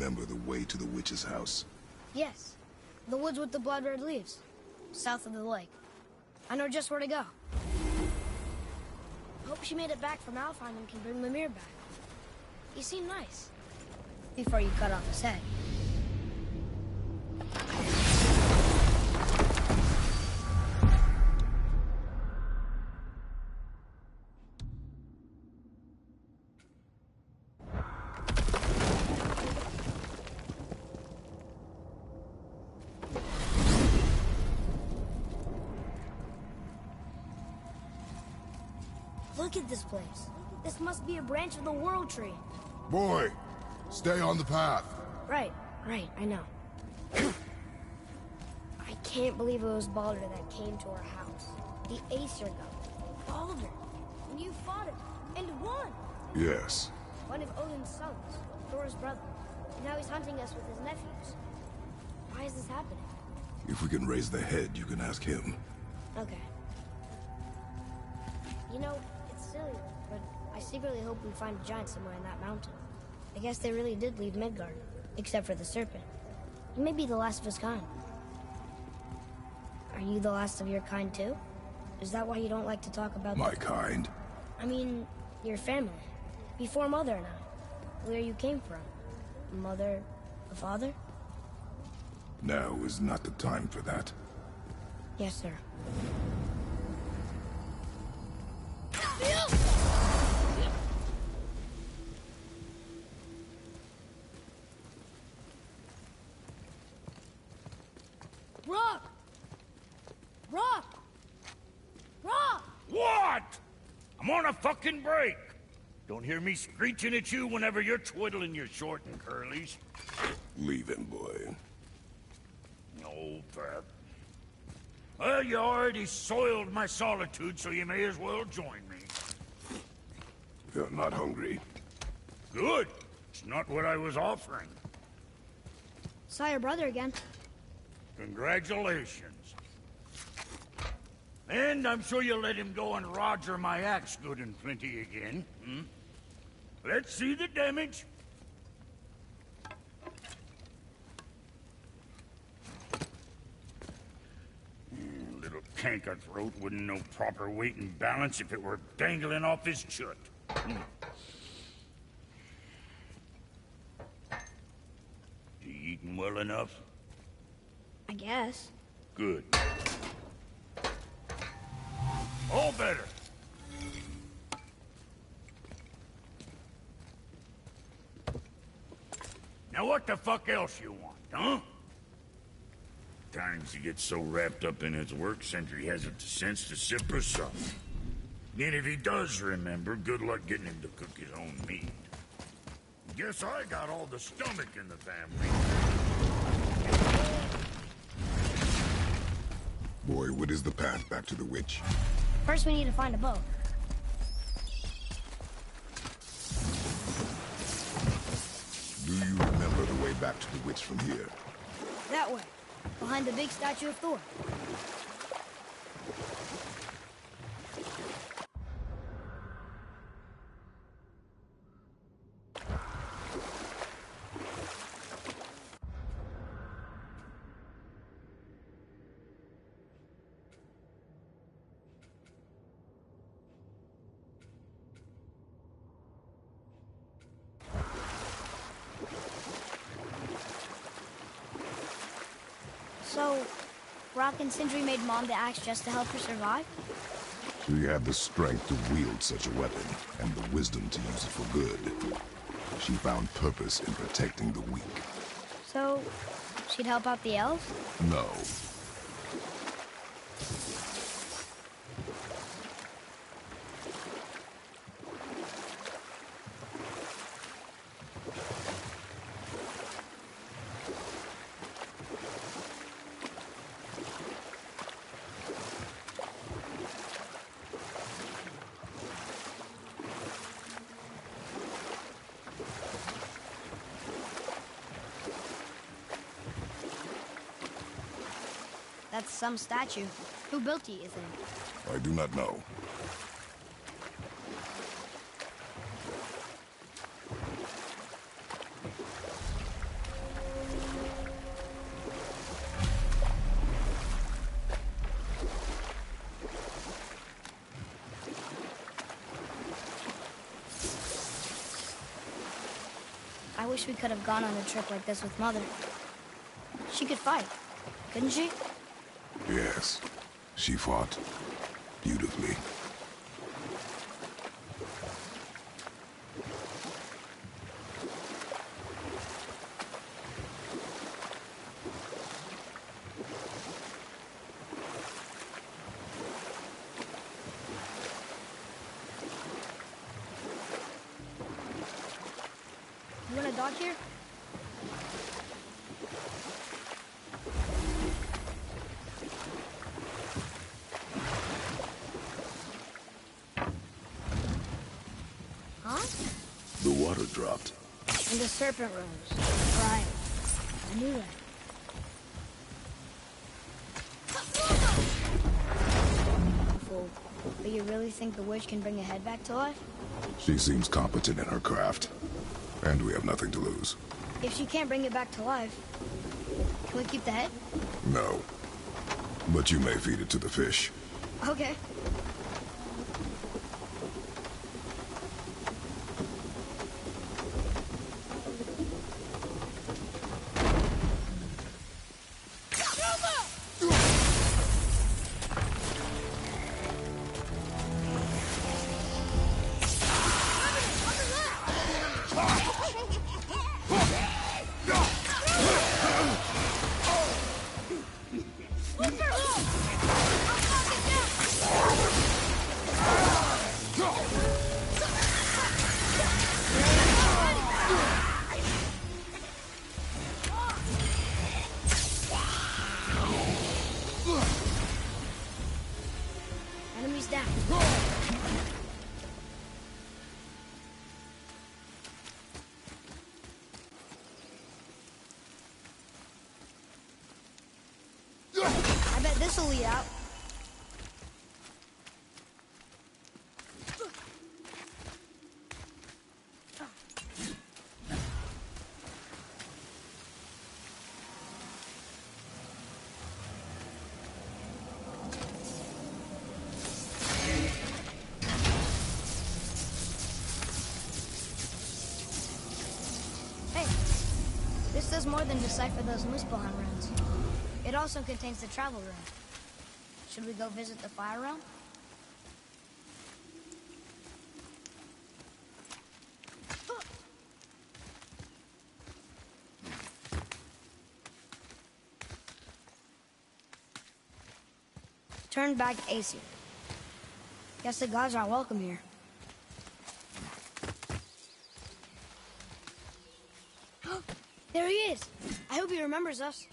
remember the way to the witch's house? Yes. The woods with the blood-red leaves. South of the lake. I know just where to go. Hope she made it back from Alfheim and can bring Mimir back. He seemed nice. Before you cut off his head. Look at this place. This must be a branch of the World Tree. Boy, stay on the path. Right, I know. I can't believe it was Baldur that came to our house. The Aesir god. Baldur. And you fought him. And won. Yes. One of Odin's sons. Thor's brother. And now he's hunting us with his nephews. Why is this happening? If we can raise the head, you can ask him. Okay. You know, it's silly, but I secretly hope we find a giant somewhere in that mountain. I guess they really did leave Midgard, except for the serpent. He may be the last of his kind. Are you the last of your kind, too? Is that why you don't like to talk about... My kind? I mean, your family. Before Mother and I. Where you came from. Mother... the father? Now is not the time for that. Yes, sir. Rock! Rock! Rock! What? I'm on a fucking break. Don't hear me screeching at you whenever you're twiddling your short and curlies. Leave him, boy. No, Pep. Well, you already soiled my solitude, so you may as well join me. You're not hungry. Good. It's not what I was offering. Saw your brother again. Congratulations. And I'm sure you'll let him go and roger my axe good and plenty again. Hmm? Let's see the damage. Little canker throat wouldn't know proper weight and balance if it were dangling off his chut. You eating well enough? I guess. Good. All better. Now what the fuck else you want, huh? Times he gets so wrapped up in his work, Sentry hasn't the sense to sip or sup. And if he does remember, good luck getting him to cook his own meat. Guess I got all the stomach in the family. Boy, what is the path back to the witch? First we need to find a boat. Do you remember the way back to the witch from here? That way. Behind the big statue of Thor. So, Rock and Sindri made Mom the axe just to help her survive? She had the strength to wield such a weapon, and the wisdom to use it for good. She found purpose in protecting the weak. So, she'd help out the elves? No. That's some statue. Who built it, you think? I do not know. wish we could have gone on a trip like this with Mother. She could fight, couldn't she? Yes, she fought beautifully. You want a dog here? Huh? The water dropped. And the serpent rose. Right. I knew that. Fool. But you really think the witch can bring a head back to life? She seems competent in her craft. And we have nothing to lose. If she can't bring it back to life, can we keep the head? No. But you may feed it to the fish. Okay. Enemies down. I bet this'll lead out. Hey, this does more than decipher those Muspelheim runes. It also contains the travel rune. Should we go visit the fire realm? Turn back Aesir. Guess the gods aren't welcome here. There he is! I hope he remembers us.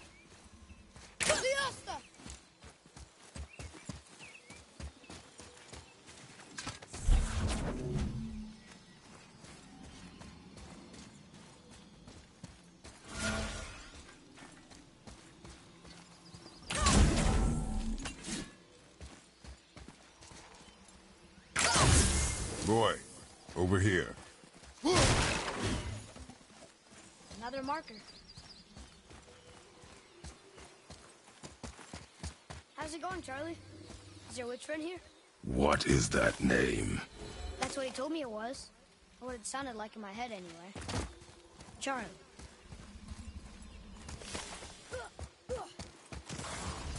Boy, over here. Another marker. How's it going, Charlie? Is your witch friend here? What is that name? That's what he told me it was. Or what it sounded like in my head, anyway. Charlie.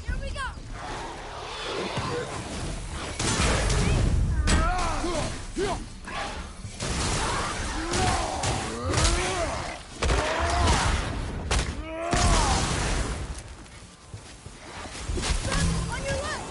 Here we go! On your left!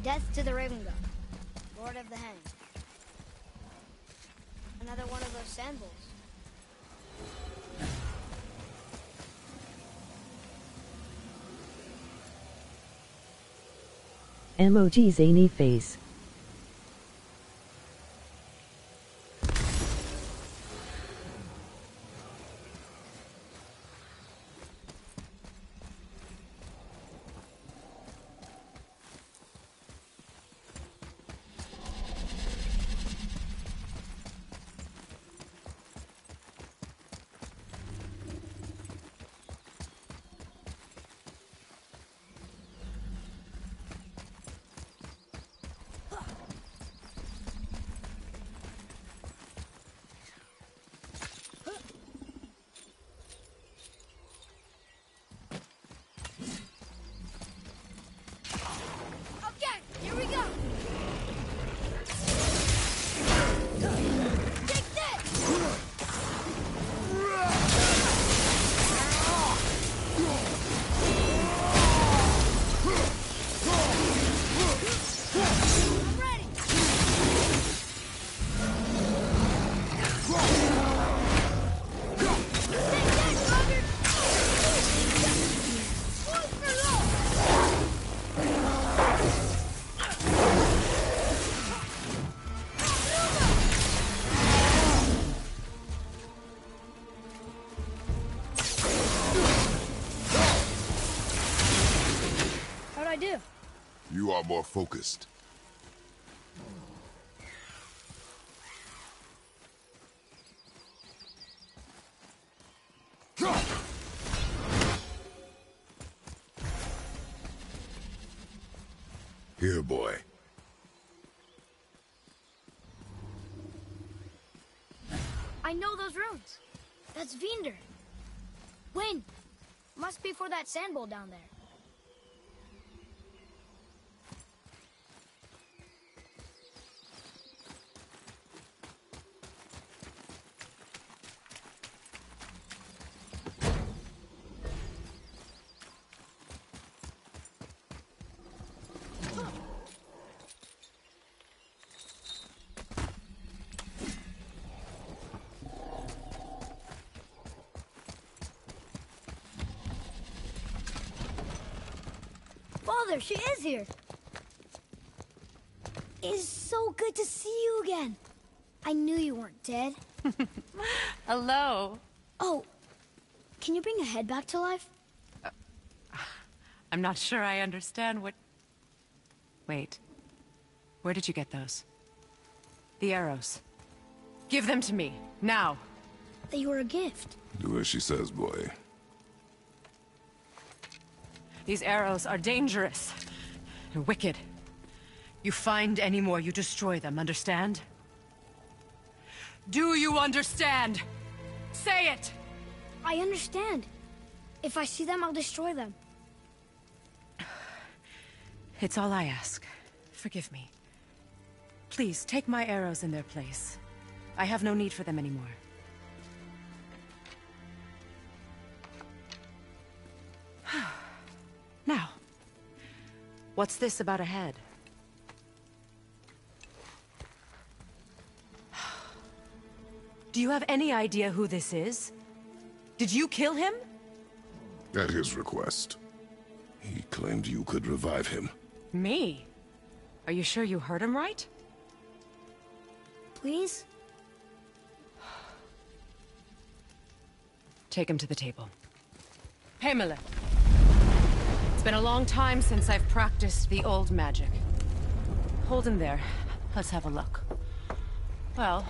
Death to the Raven God, Lord of the Hanged. Another one of those sand bowls. Emoji zany face. You are more focused. Here, boy. I know those runes. That's Vinder. Wind. Must be for that sand bowl down there. Father, she is here. It's so good to see you again. I knew you weren't dead. Hello. Oh, can you bring a head back to life? I'm not sure I understand what... Wait. Where did you get those? The arrows. Give them to me, now. They were a gift. Do as she says, boy. These arrows are dangerous and wicked. You find any more, you destroy them, understand? Do you understand? Say it! I understand. If I see them, I'll destroy them. It's all I ask. Forgive me. Please, take my arrows in their place. I have no need for them anymore. Now, what's this about a head? Do you have any idea who this is? Did you kill him? At his request. He claimed you could revive him. Me? Are you sure you heard him right? Please? Take him to the table. Meimér. It's been a long time since I've practiced the old magic. Hold him there. Let's have a look. Well,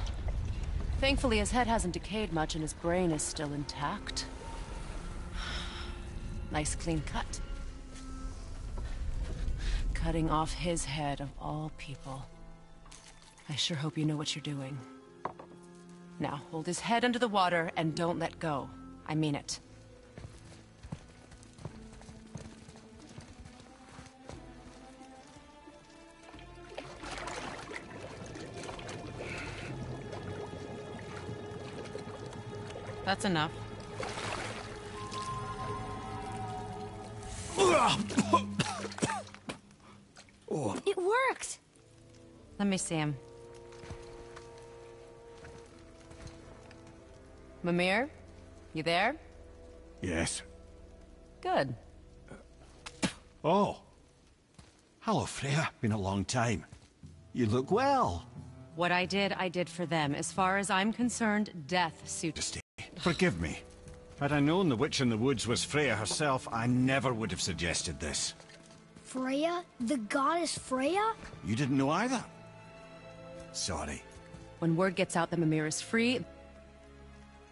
thankfully his head hasn't decayed much and his brain is still intact. Nice clean cut. Cutting off his head of all people. I sure hope you know what you're doing. Now, hold his head under the water and don't let go. I mean it. That's enough. It Let me see him. Mimir? You there? Yes. Good. Oh. Hello, Freya. Been a long time. You look well. What I did for them. As far as I'm concerned, death suits. Forgive me. Had I known the witch in the woods was Freya herself, I never would have suggested this. Freya? The goddess Freya? You didn't know either? Sorry. When word gets out that Mimir is free...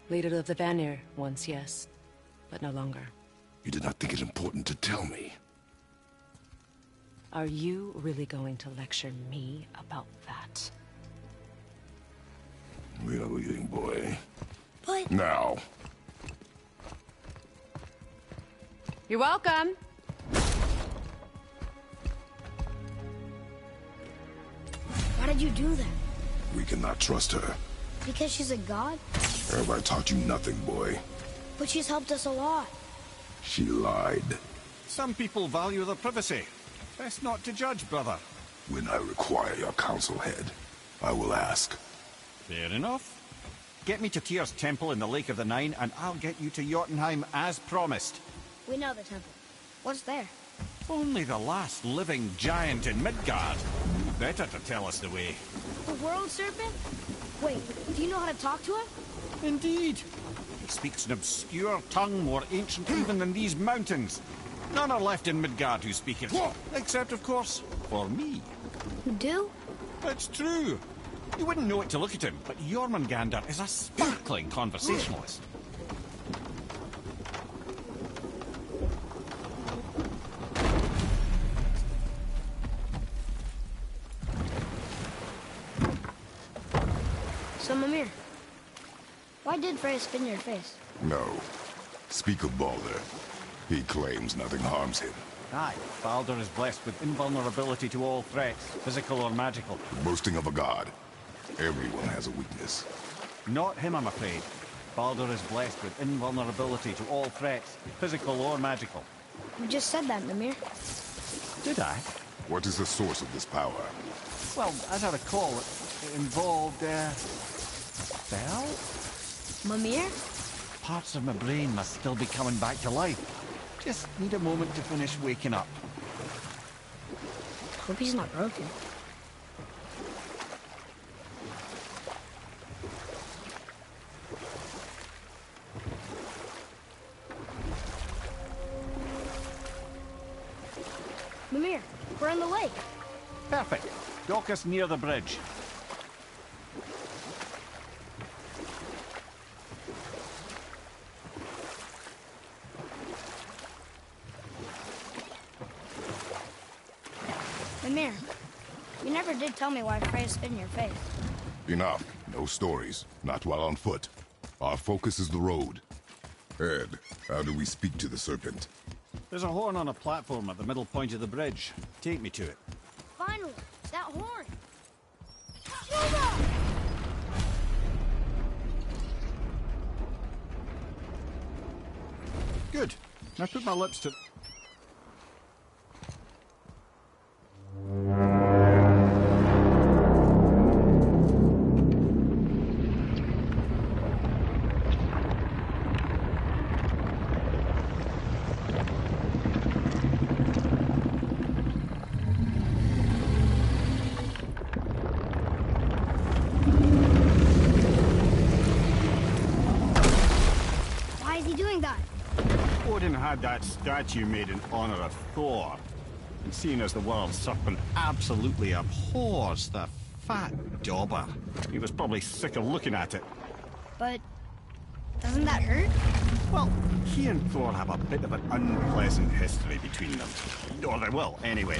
Leader of the Vanir, once, yes. But no longer. You did not think it important to tell me. Are you really going to lecture me about that? We are leaving, boy. But... Now. You're welcome. Why did you do that? We cannot trust her. Because she's a god? Have I taught you nothing, boy? But she's helped us a lot. She lied. Some people value their privacy. Best not to judge, brother. When I require your council head, I will ask. Fair enough. Get me to Tyr's temple in the Lake of the Nine, and I'll get you to Jotunheim as promised. We know the temple. What's there? Only the last living giant in Midgard. Better to tell us the way. The world serpent? Wait, do you know how to talk to him? Indeed. He speaks an obscure tongue more ancient even than these mountains. None are left in Midgard who speak it. Except, of course, for me. You do? It's true. You wouldn't know it to look at him, but Jormungandr is a sparkling conversationalist. So, Mimir, why did Freya spin your face? No. Speak of Baldur. He claims nothing harms him. Aye, Baldur is blessed with invulnerability to all threats, physical or magical. The boasting of a god. Everyone has a weakness. Not him, I'm afraid. Baldur is blessed with invulnerability to all threats, physical or magical. You just said that, Mimir. Did I? What is the source of this power? Well, as I recall, it involved, spell? Mimir? Parts of my brain must still be coming back to life. Just need a moment to finish waking up. Hope he's not broken. Mimir, we're in the lake. Perfect. Dock us near the bridge. Mimir, you never did tell me why Freya spit in your face. Enough. No stories. Not while on foot. Our focus is the road. Ed, how do we speak to the serpent? There's a horn on a platform at the middle point of the bridge. Take me to it. Finally, that horn. Juba! Good. Now put my lips to... Why is he doing that? Odin had that statue made in honor of Thor. And seeing as the world serpent absolutely abhors the fat dauber, he was probably sick of looking at it. But doesn't that hurt? Well, he and Thor have a bit of an unpleasant history between them. Or they will, anyway.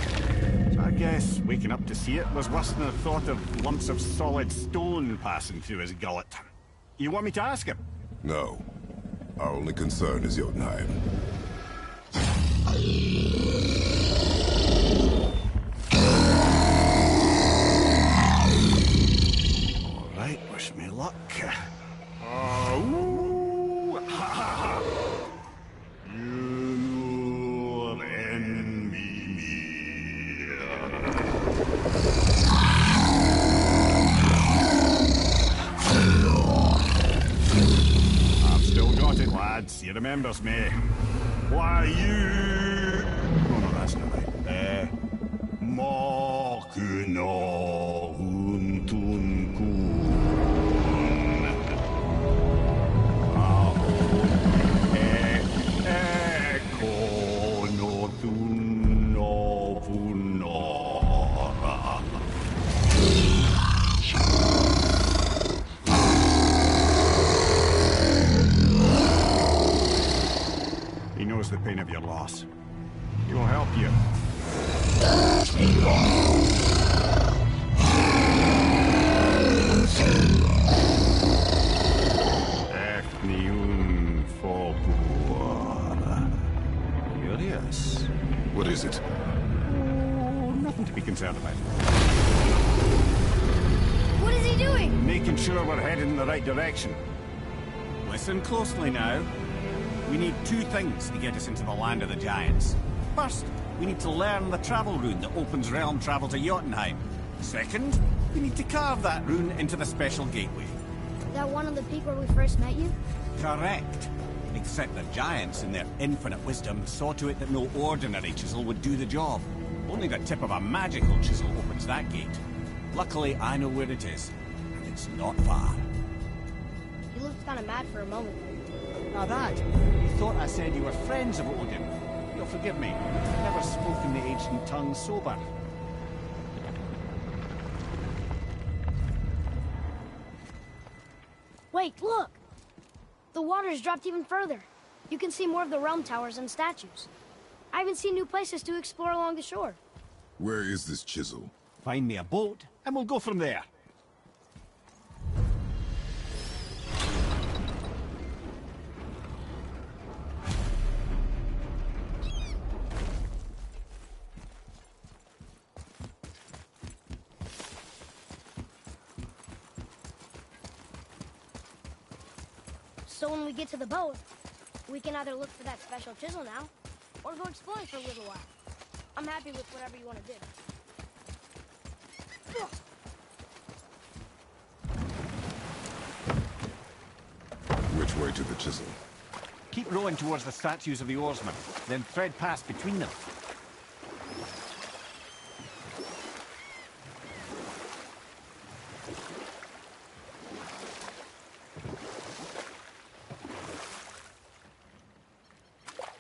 So I guess waking up to see it was worse than the thought of lumps of solid stone passing through his gullet. You want me to ask him? No. Our only concern is Jotunheim. All right, wish me luck. Ooh, ha, ha, ha. You and me. remembers me. Why you... Oh no, that's not right. Mokuno Huntunkun. He knows the pain of your loss. He will help you. Curious. What is it? Oh, nothing to be concerned about. What is he doing? Making sure we're heading in the right direction. Listen closely now. We need two things to get us into the land of the giants. First, we need to learn the travel rune that opens realm travel to Jotunheim. Second, we need to carve that rune into the special gateway. That one on the peak where we first met you? Correct. Except the giants, in their infinite wisdom, saw to it that no ordinary chisel would do the job. Only the tip of a magical chisel opens that gate. Luckily, I know where it is, and it's not far. You looked kind of mad for a moment. Now that, you thought I said you were friends of Odin. You'll forgive me. I've never spoken the ancient tongue sober. Wait, look! The water's dropped even further. You can see more of the realm towers and statues. I even see new places to explore along the shore. Where is this chisel? Find me a boat, and we'll go from there. So when we get to the boat, we can either look for that special chisel now, or go exploring for a little while. I'm happy with whatever you want to do. Which way to the chisel? Keep rowing towards the statues of the oarsmen, then thread past between them.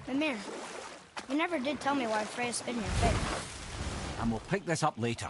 Mimir, you never did tell me why Freya spit in your face. And we'll pick this up later.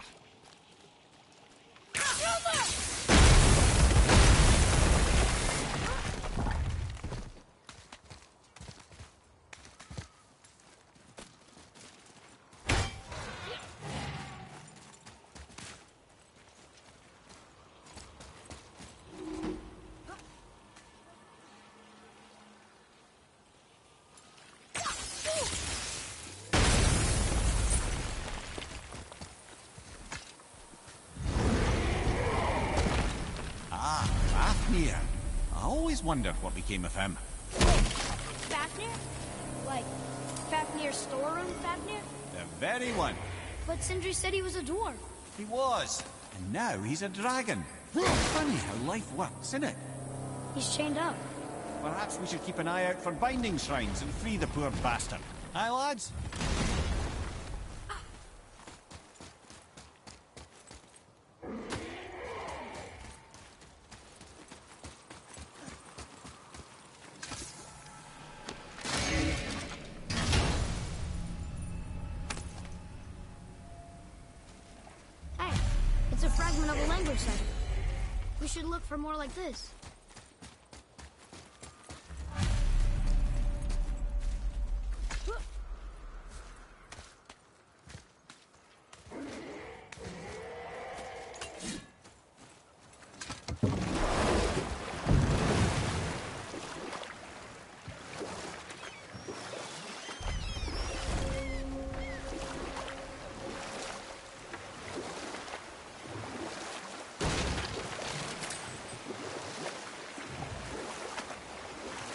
Fafnir. I always wondered what became of him. Fafnir? Like, Fafnir's storeroom Fafnir? The very one. But Sindri said he was a dwarf. He was. And now he's a dragon. Funny how life works, isn't it? He's chained up. Perhaps we should keep an eye out for binding shrines and free the poor bastard. Aye, lads? Hey, it's a fragment of a language cipher. We should look for more like this.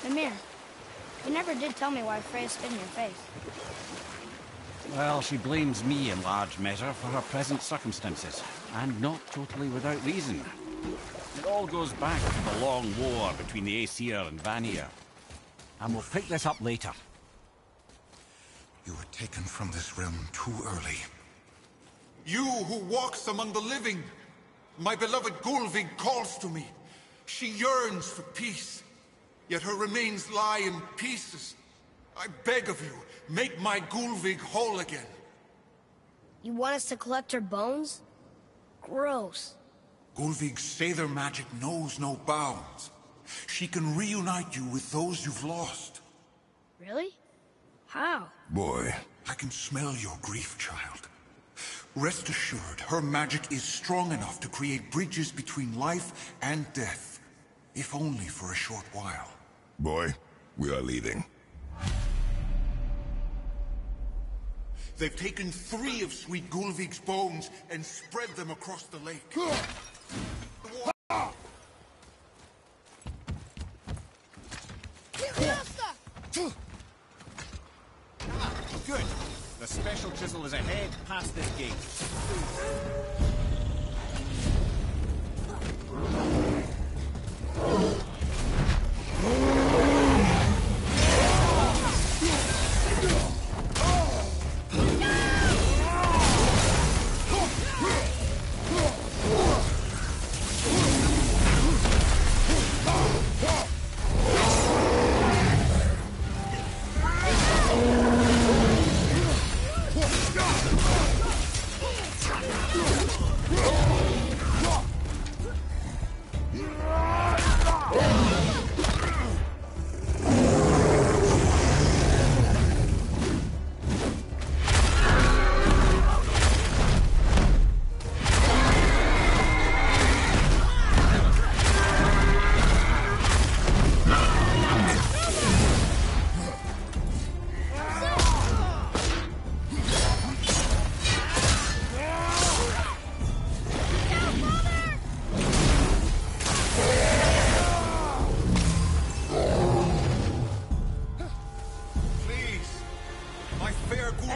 Mimir, you never did tell me why Freya spit in your face. Well, she blames me in large measure for her present circumstances, and not totally without reason. It all goes back to the long war between the Aesir and Vanir. and we'll pick this up later. You were taken from this realm too early. You who walks among the living! My beloved Gulvig calls to me. She yearns for peace, yet her remains lie in pieces. I beg of you, make my Gulvig whole again. You want us to collect her bones? Gross. Gulvig's Sather magic knows no bounds. She can reunite you with those you've lost. Really? How? Boy. I can smell your grief, child. Rest assured, her magic is strong enough to create bridges between life and death. If only for a short while. Boy, we are leaving. They've taken 3 of Sweet Gulvig's bones and spread them across the lake. Good. The special chisel is ahead, past this gate.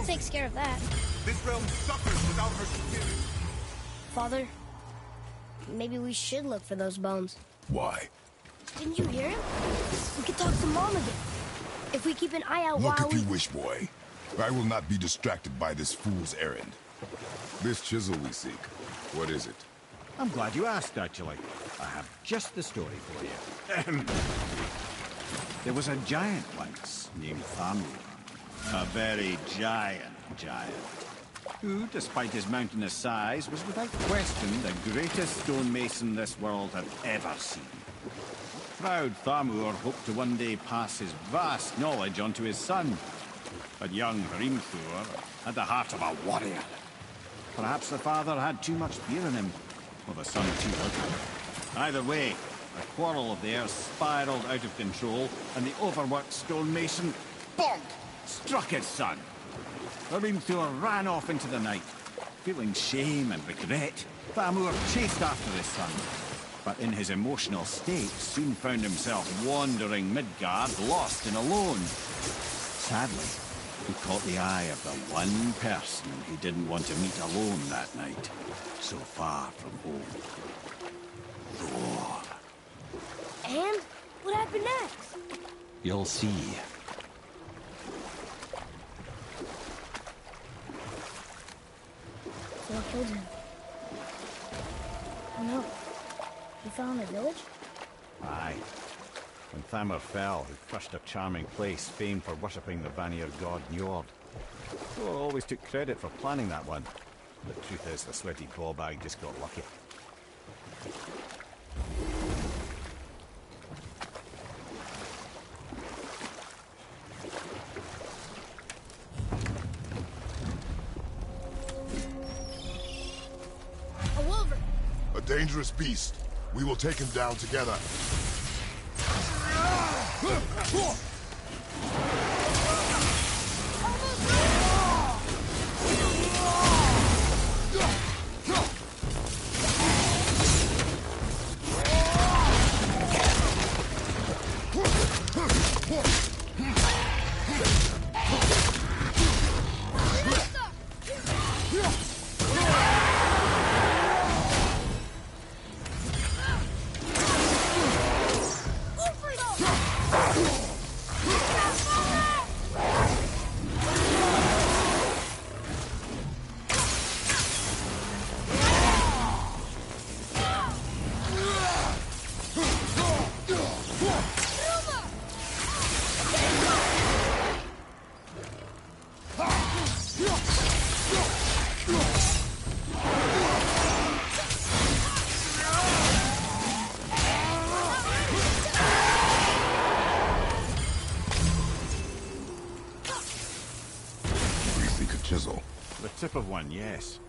Takes care of that. This realm suffers without her spirit. Father, maybe we should look for those bones. Why? Didn't you hear him? We could talk to Mom again. If we keep an eye out Look while if you wish, boy. I will not be distracted by this fool's errand. This chisel we seek, what is it? I'm glad you asked, actually. I have just the story for you. There was a giant once named Thamur. A very giant, who, despite his mountainous size, was without question the greatest stonemason this world had ever seen. Proud Thamur hoped to one day pass his vast knowledge on to his son. But young Hrimthur had the heart of a warrior. Perhaps the father had too much fear in him, or the son too little. Either way, a quarrel of theirs spiraled out of control, and the overworked stonemason, bonk, struck his son. Hrimthur ran off into the night. Feeling shame and regret, Thamur chased after his son, but in his emotional state soon found himself wandering Midgard, lost and alone. Sadly, he caught the eye of the one person he didn't want to meet alone that night, so far from home. Thor. And what happened next? You'll see. Thor killed him. Oh no. He fell in the village? Aye. When Thamur fell, he crushed a charming place famed for worshipping the Vanir god Njord. Thor always took credit for planning that one. The truth is, the sweaty ballbag just got lucky. A wolver! A dangerous beast. We will take him down together. of one, yes.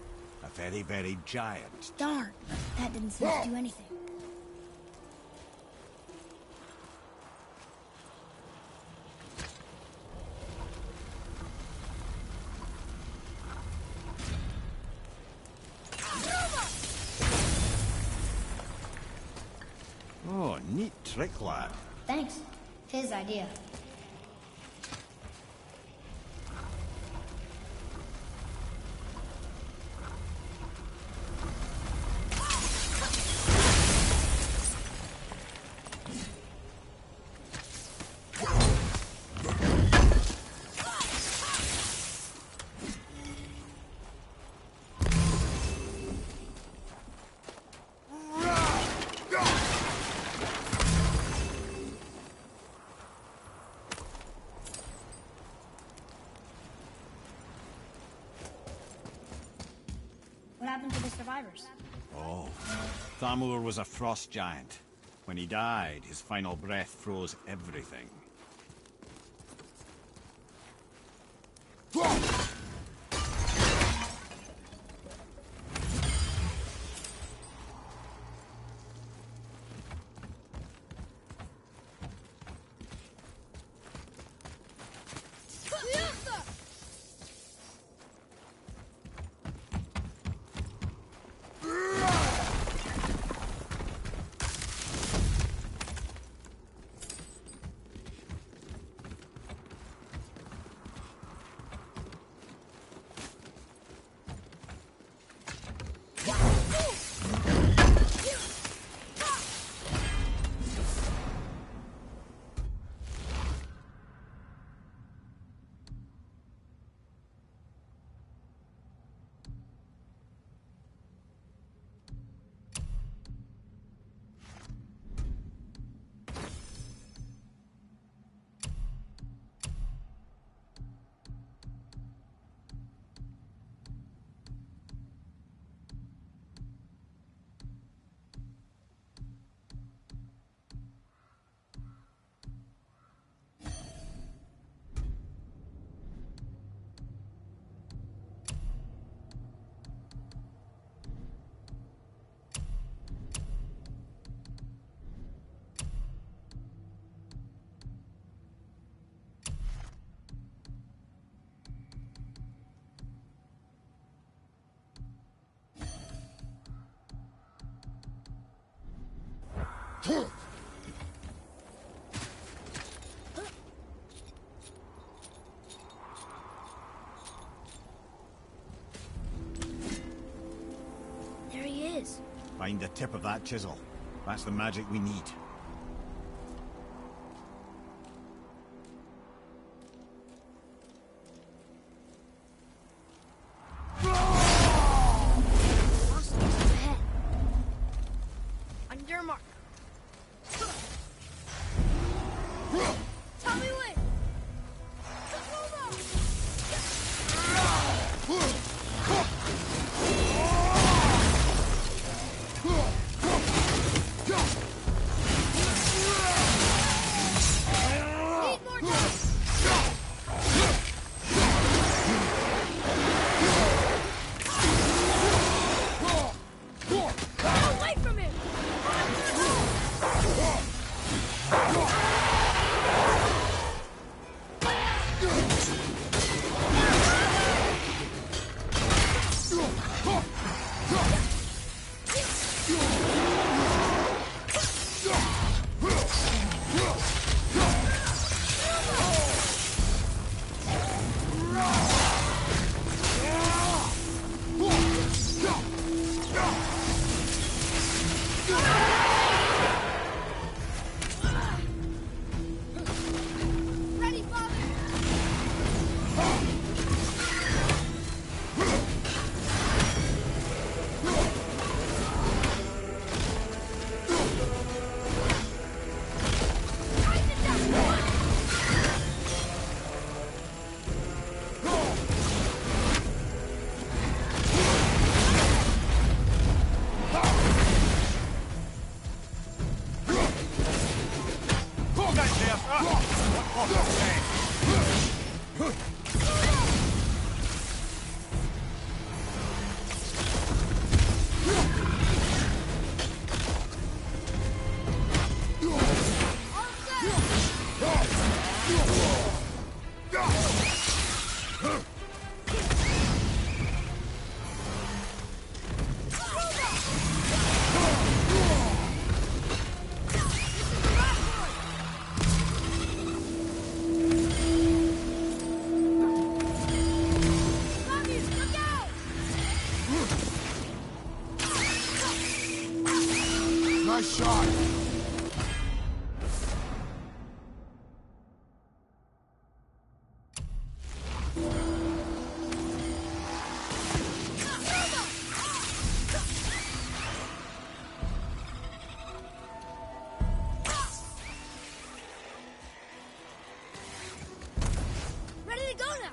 A very, very giant. Darn, that didn't seem to do anything. Oh, neat trick, lad. Thanks. His idea. What happened to the survivors? Oh, Thamur was a frost giant. When he died, his final breath froze everything. There he is. Find the tip of that chisel. That's the magic we need. Awesome. Ahead. On your mark. Tell me when. Nice shot! Ready to go now!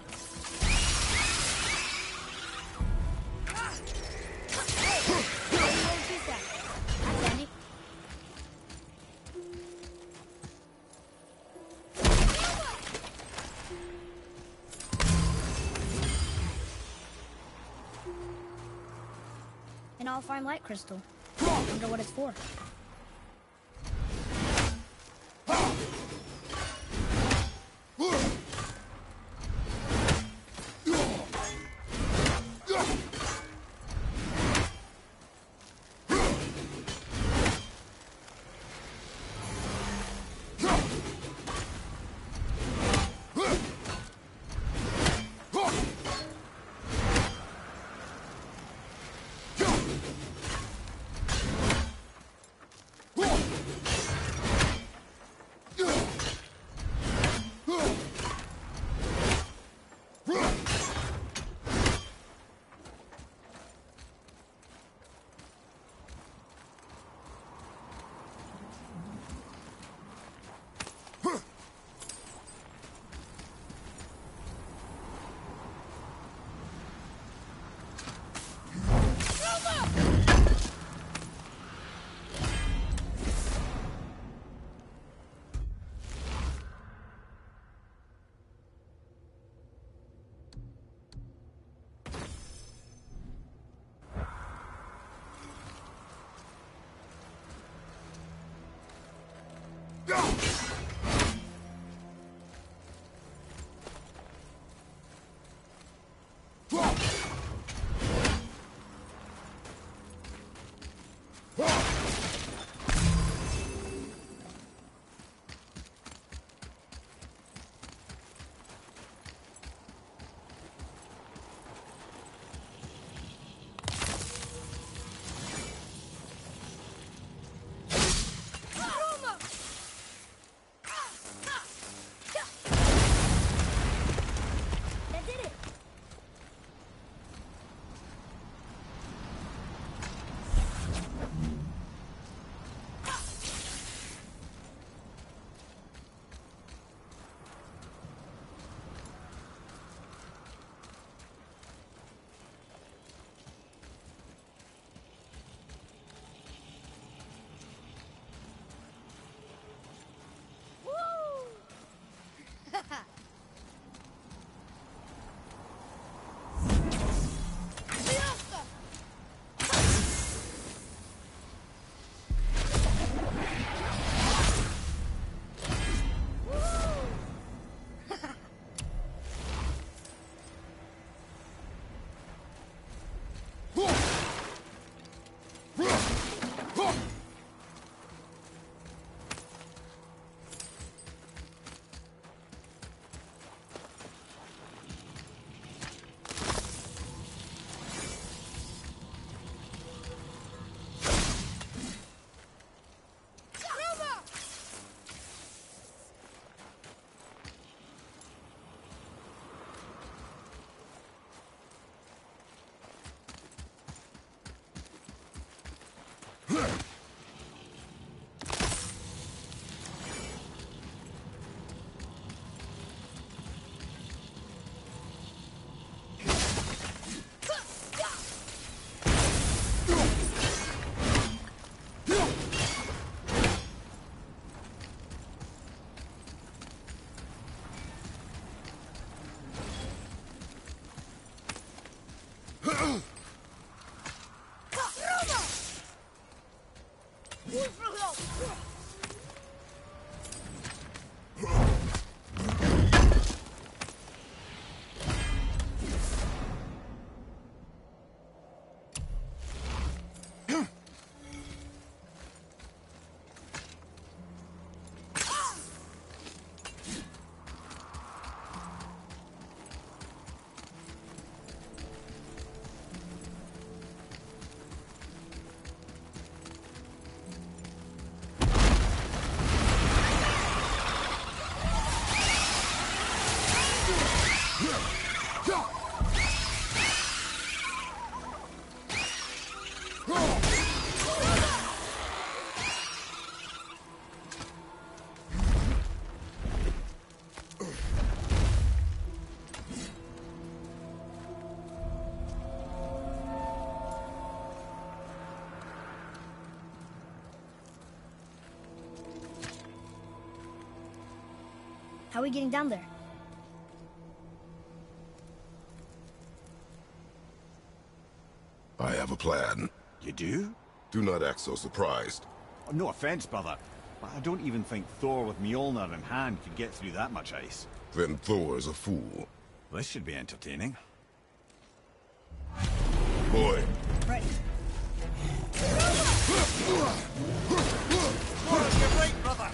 That's handy. An all-fine light crystal. I wonder what it's for. How are we getting down there? I have a plan. You do? Do not act so surprised. No offense, brother, but I don't even think Thor with Mjolnir in hand could get through that much ice. Then Thor is a fool. This should be entertaining. Boy. Right. You're right, brother!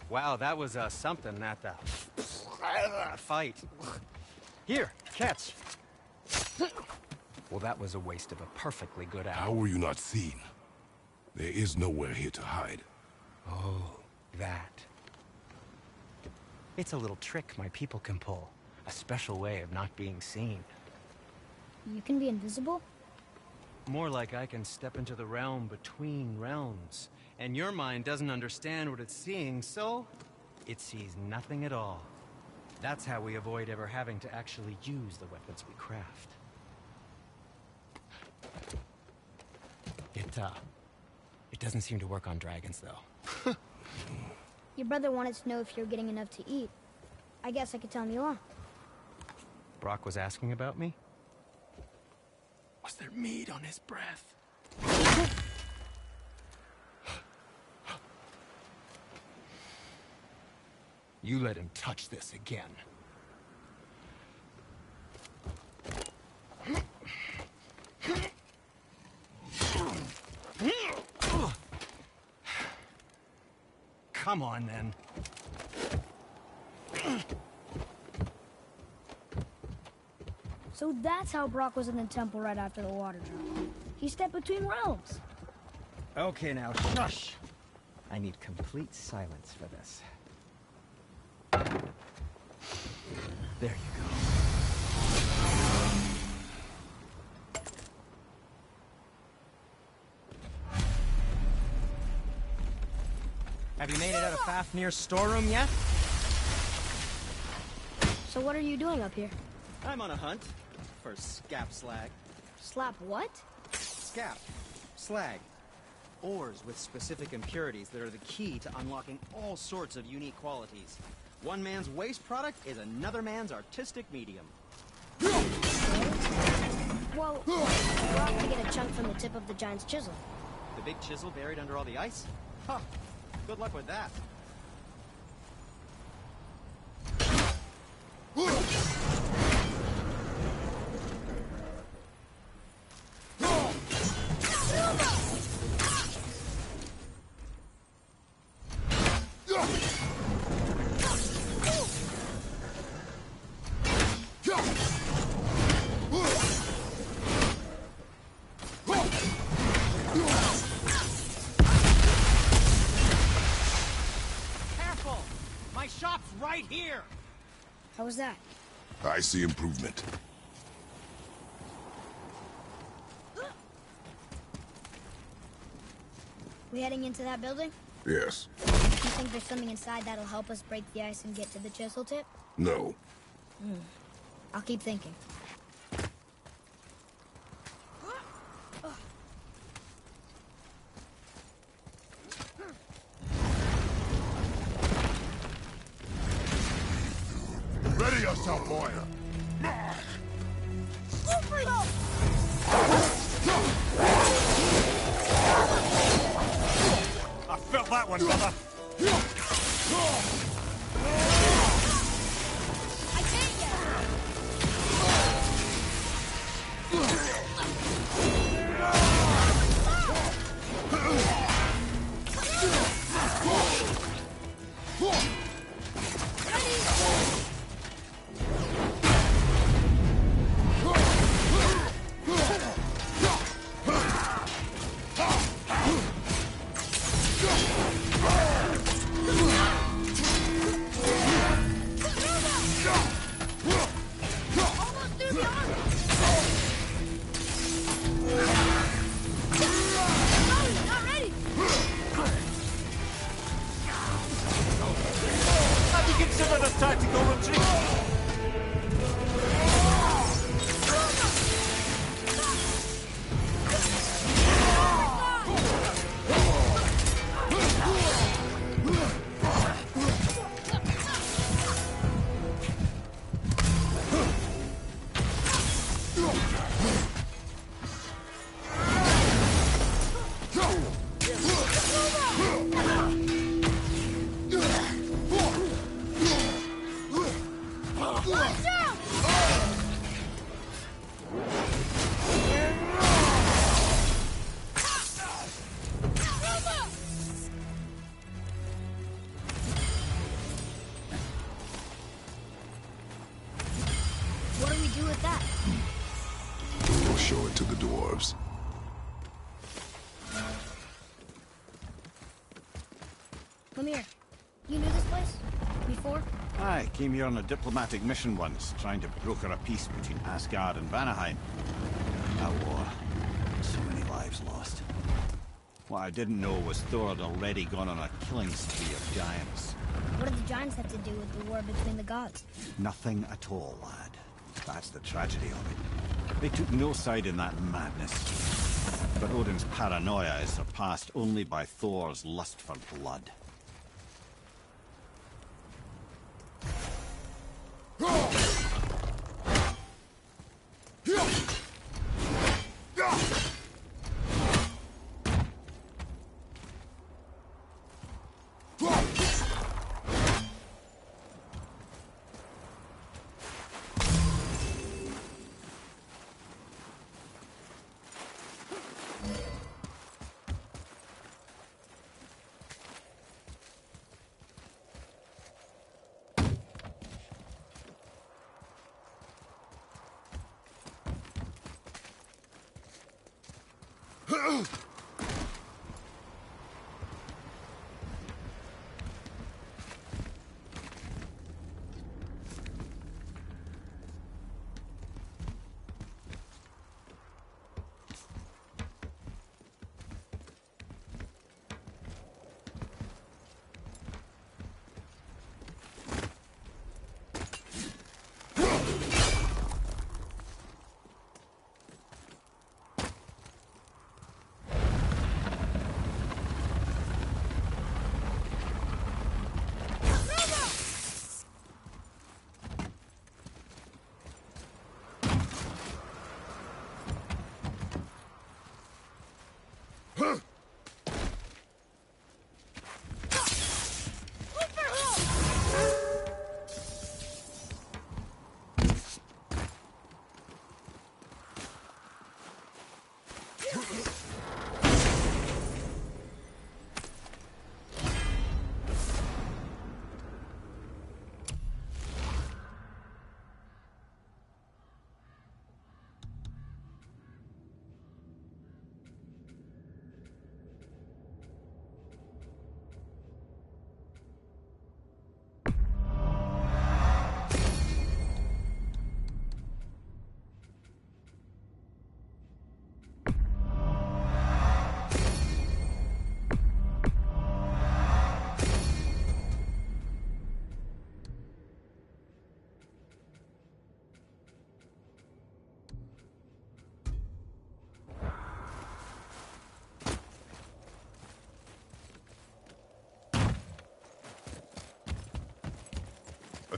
Wow, that was something, that fight. Here, catch. Well, that was a waste of a perfectly good hour. How were you not seen? There is nowhere here to hide. Oh, that. It's a little trick my people can pull. A special way of not being seen. You can be invisible? More like I can step into the realm between realms. And your mind doesn't understand what it's seeing, so it sees nothing at all. That's how we avoid ever having to actually use the weapons we craft. It doesn't seem to work on dragons, though. Your brother wanted to know if you're getting enough to eat. I guess I could tell him you are. Brock was asking about me? Was there meat on his breath? You let him touch this again. Come on, then. So that's how Brock was in the temple right after the water drop. He stepped between realms. Okay, now, shush! I need complete silence for this. There you go. Have you made it out of Fafnir's storeroom yet? So what are you doing up here? I'm on a hunt for scap slag. Slap what? Scap. Slag. Ores with specific impurities that are the key to unlocking all sorts of unique qualities. One man's waste product is another man's artistic medium. Well, we'll have to get a chunk from the tip of the giant's chisel. The big chisel buried under all the ice? Huh. Good luck with that. Right here! How was that? I see improvement. We heading into that building? Yes. You think there's something inside that'll help us break the ice and get to the chisel tip? No. I'll keep thinking. Ready yourself, boy! I felt that one, brother. I can't Mimir, you knew this place? Before? I came here on a diplomatic mission once, trying to broker a peace between Asgard and Vanaheim. A war. So many lives lost. What I didn't know was Thor had already gone on a killing spree of giants. What did the giants have to do with the war between the gods? Nothing at all, lad. That's the tragedy of it. They took no side in that madness. But Odin's paranoia is surpassed only by Thor's lust for blood.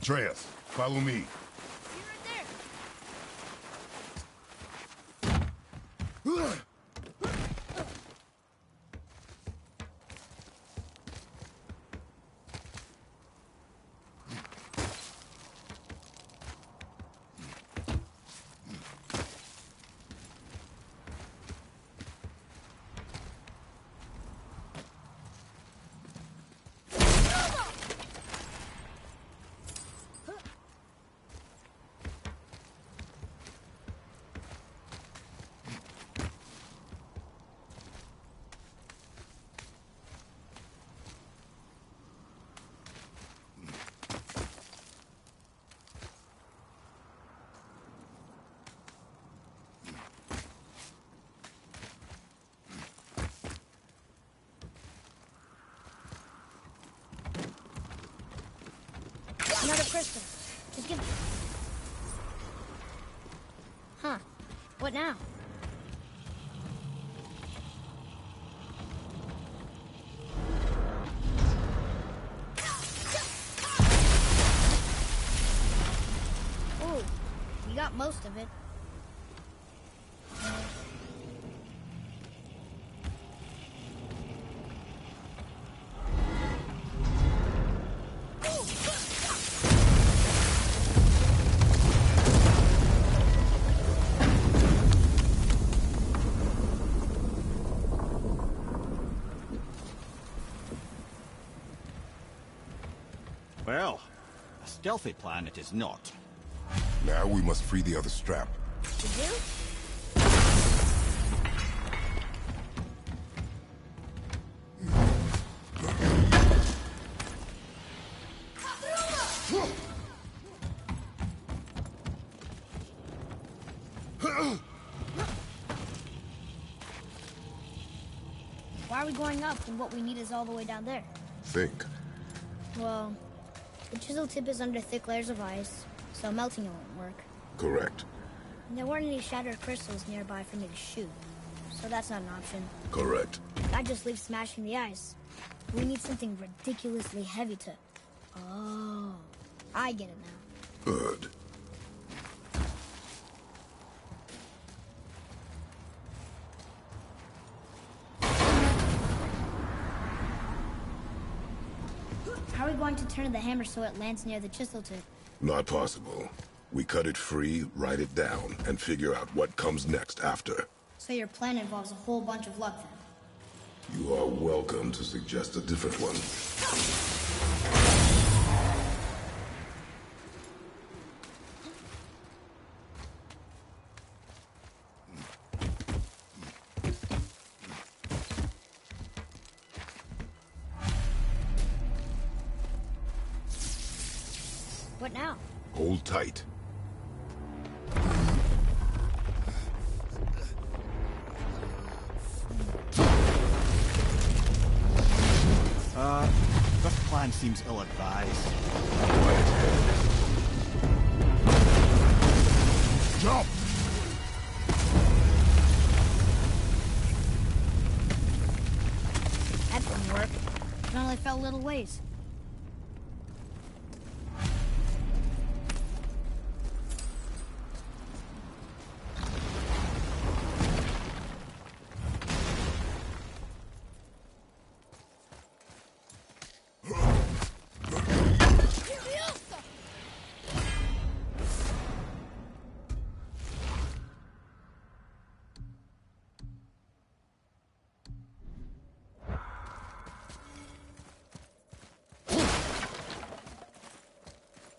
Atreus, follow me. You're right there. Another crystal. Just give it. Huh. What now? Oh, you got most of it. Well, a stealthy plan it is not. Now we must free the other strap. You do? Why are we going up when what we need is all the way down there? Think. Well, the chisel tip is under thick layers of ice, so melting it won't work. Correct. And there weren't any shattered crystals nearby for me to shoot, so that's not an option. Correct. I just leave smashing the ice. We need something ridiculously heavy to... Oh, I get it now. Good. How are we going to turn the hammer so it lands near the chisel tip? Not possible. We cut it free, write it down, and figure out what comes next after. So your plan involves a whole bunch of luck then? You are welcome to suggest a different one. What now? Hold tight. This plan seems ill-advised. Quiet head. Jump! That didn't work. It only fell little ways.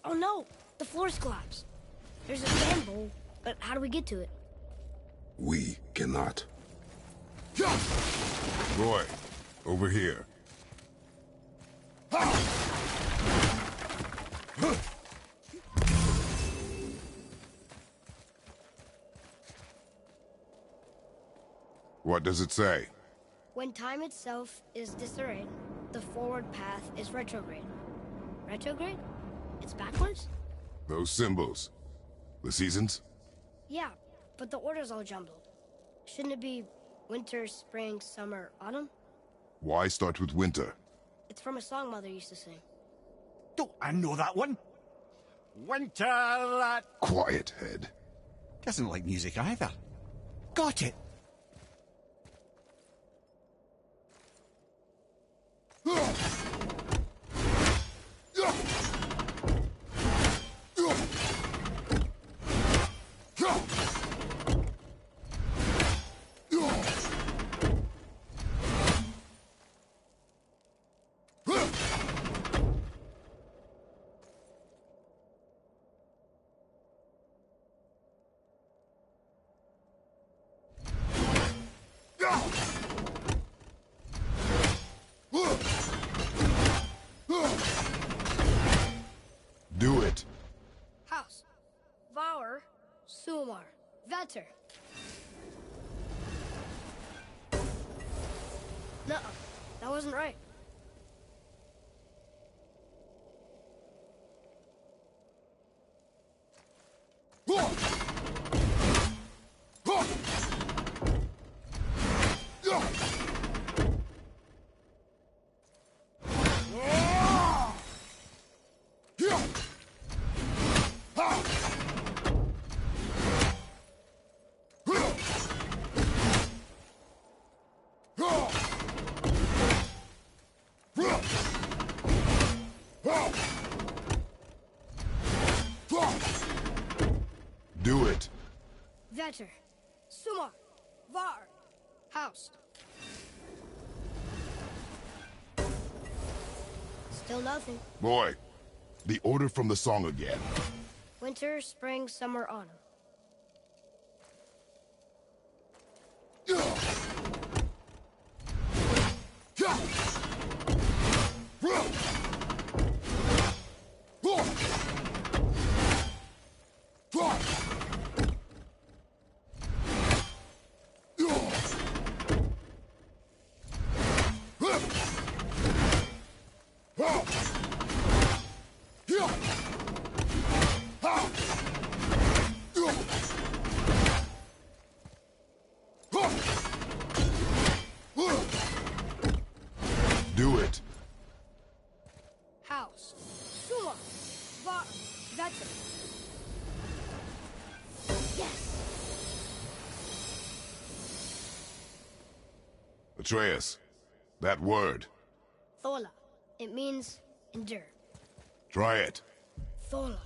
Oh no! The floor's collapsed. There's a sand bowl, but how do we get to it? We cannot. Roy, over here. What does it say? When time itself is disarrayed, the forward path is retrograde. Retrograde? It's backwards? Those symbols. The seasons? Yeah, but the order's all jumbled. Shouldn't it be winter, spring, summer, autumn? Why start with winter? It's from a song Mother used to sing. Don't I know that one? Winter! Quiet, Head. Doesn't like music either. Got it! Do it. House. Vauer. Sumar. Vetter. No, that wasn't right. Do it. Vetter. Sumar. Var. House. Still nothing. Boy, the order from the song again. Winter, spring, summer, autumn. Do it. House. Sumar. Var. Vetter. Yes! Atreus, that word. Thola. It means endure. Try it. Thola.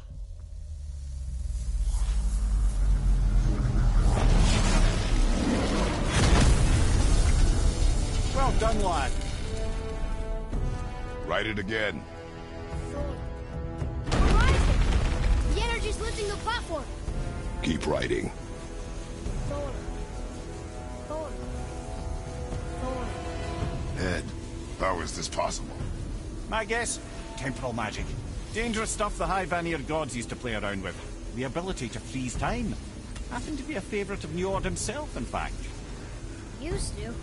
Well done, lad. Write it again. Thola. Horizon! The energy's lifting the platform. Keep writing. Thola. Thola. Thola. Head, how is this possible? My guess? Temporal magic. Dangerous stuff the High Vanir gods used to play around with. The ability to freeze time. Happened to be a favourite of Njord himself, in fact. Used to.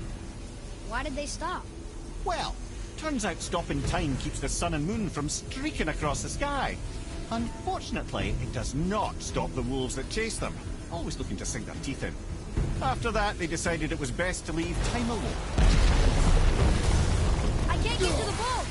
Why did they stop? Well, turns out stopping time keeps the sun and moon from streaking across the sky. Unfortunately, it does not stop the wolves that chase them, always looking to sink their teeth in. After that, they decided it was best to leave time alone. I can't get to the ball!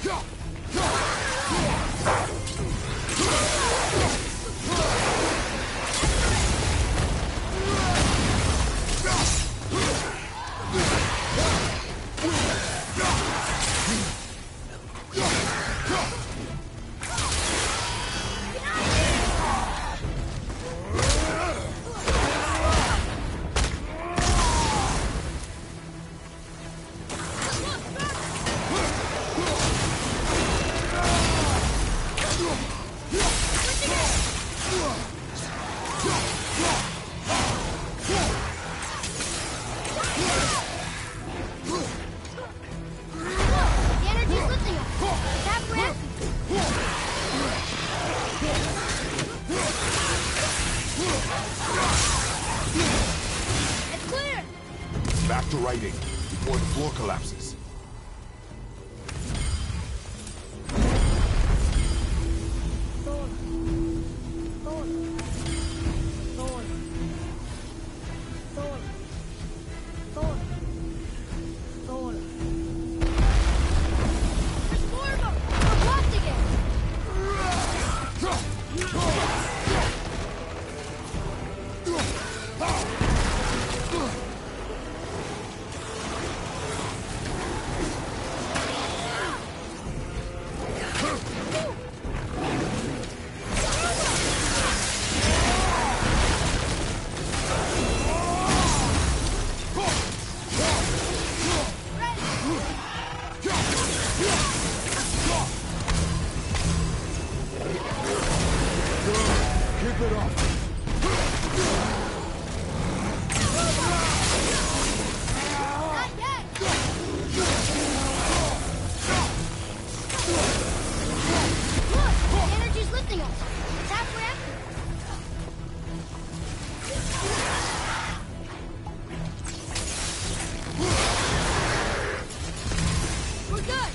Back to writing, before the floor collapses. There's more of them! We're blocked again! Keep it up! Not yet! Look! The energy's lifting us! It's halfway up! We're good!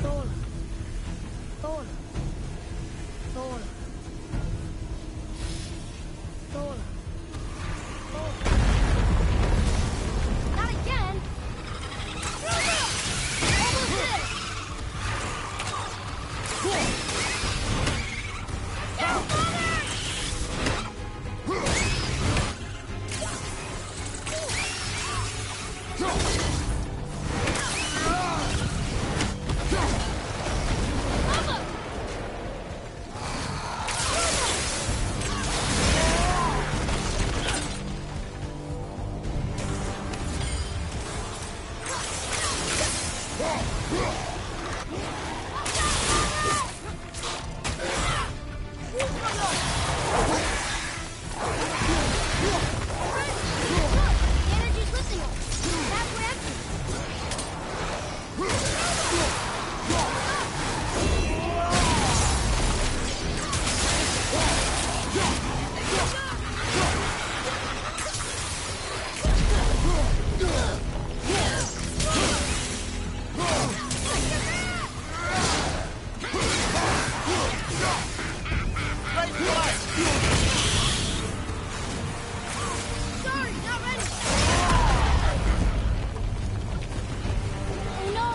Sola. Sola. Sola. Sola. Sola. Not again! Almost there! The energy's lifting us! It's halfway empty! Sorry, not ready! Oh no!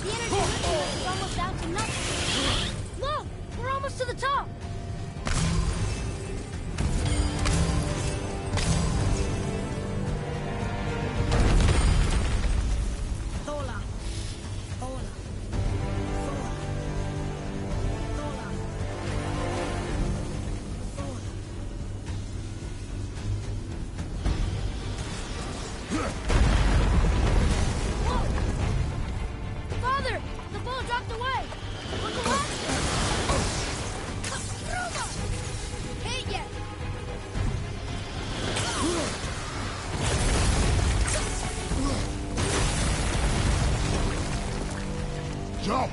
The energy lifting us is almost down to nothing. Look! We're almost to the top! Sola. Sola. Sola. Sola. Sola. Whoa! Father! The ball dropped away! Look along! Hit yet! Jump!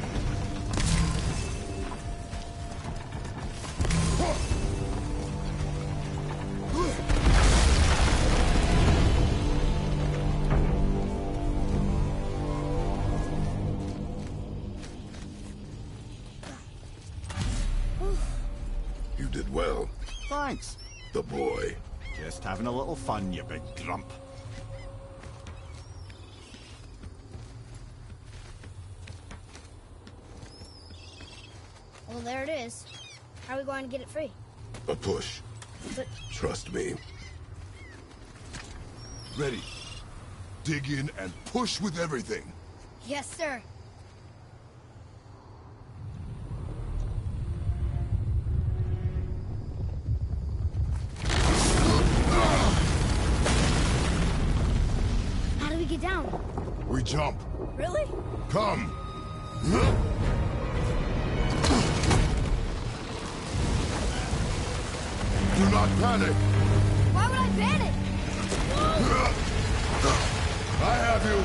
You did well, Thanks. the boy. Just having a little fun, you big grump. Well, there it is. How are we going to get it free? A push. But Trust me. Ready. Dig in and push with everything. yes, sir. How do we get down? We jump. Really? Come. Do not panic. Why would I panic? I have you.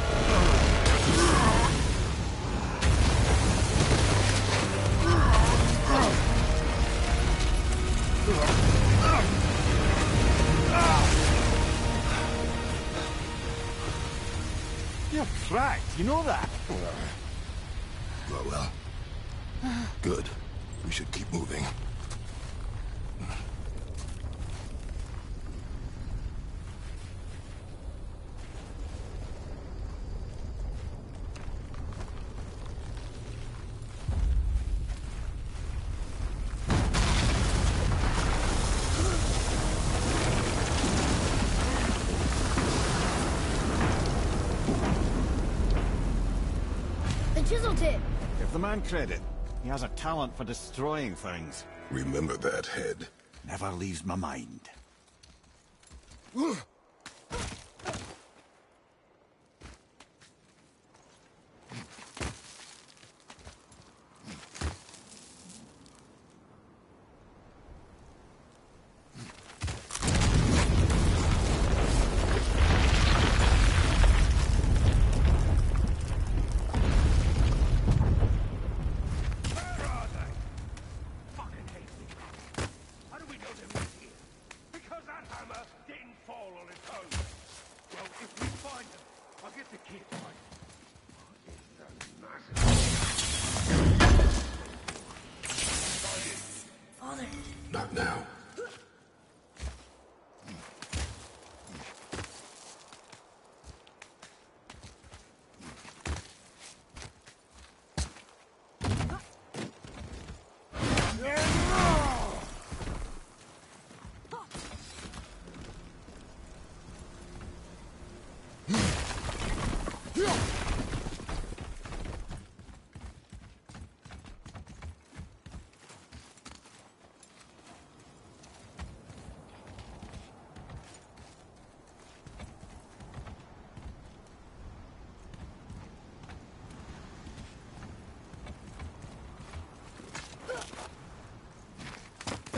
You're cracked, you know that? Well. Good. We should keep moving. The chisel tip. Give the man credit. He has a talent for destroying things. Remember that head. Never leaves my mind.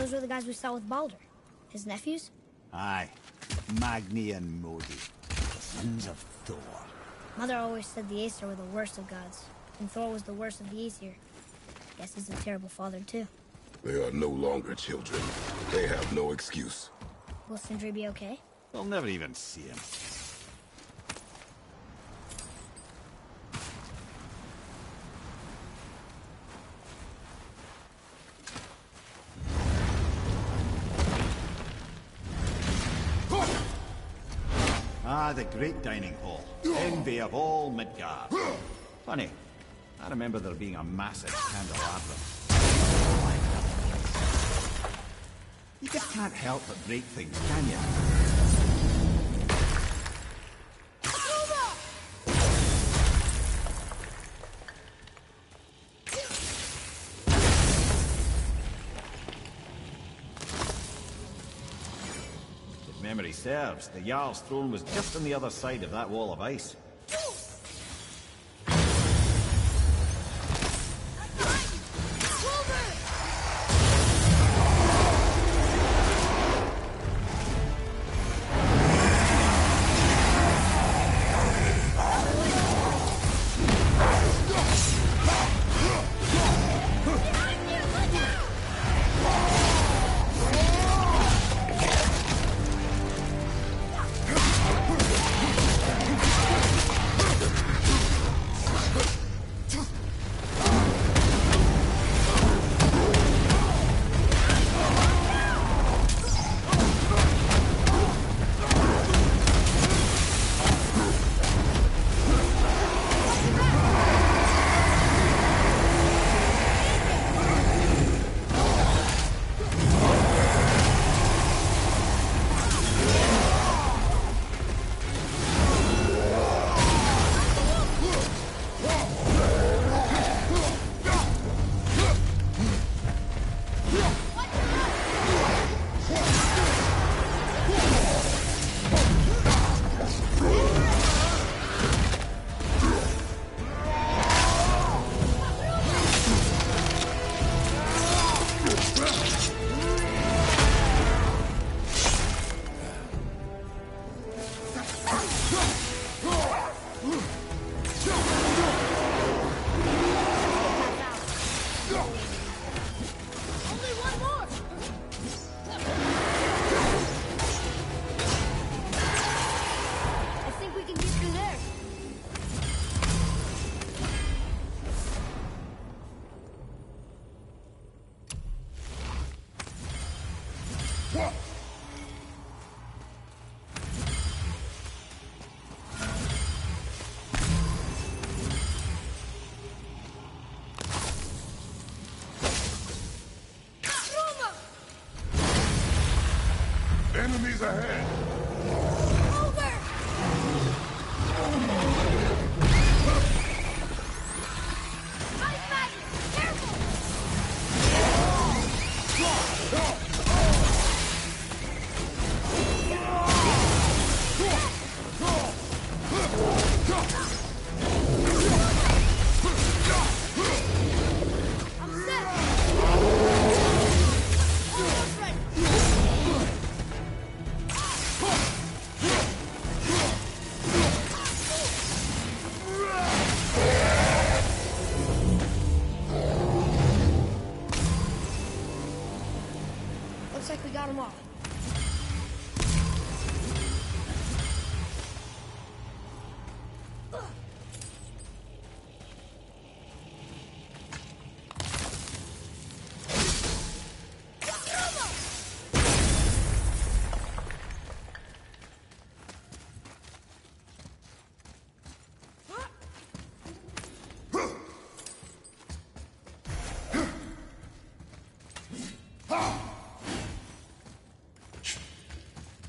Those were the guys we saw with Baldur. His nephews? Aye. Magni and Modi. Sons of Thor. Mother always said the Aesir were the worst of gods, and Thor was the worst of the Aesir. Guess he's a terrible father, too. They are no longer children. They have no excuse. Will Sindri be okay? We'll never even see him. Ah, the great dining hall. Envy of all Midgard. Funny, I remember there being a massive candelabrum. You just can't help but break things, can you? If memory serves, the Jarl's throne was just on the other side of that wall of ice. Enemies ahead! Looks like we got them all.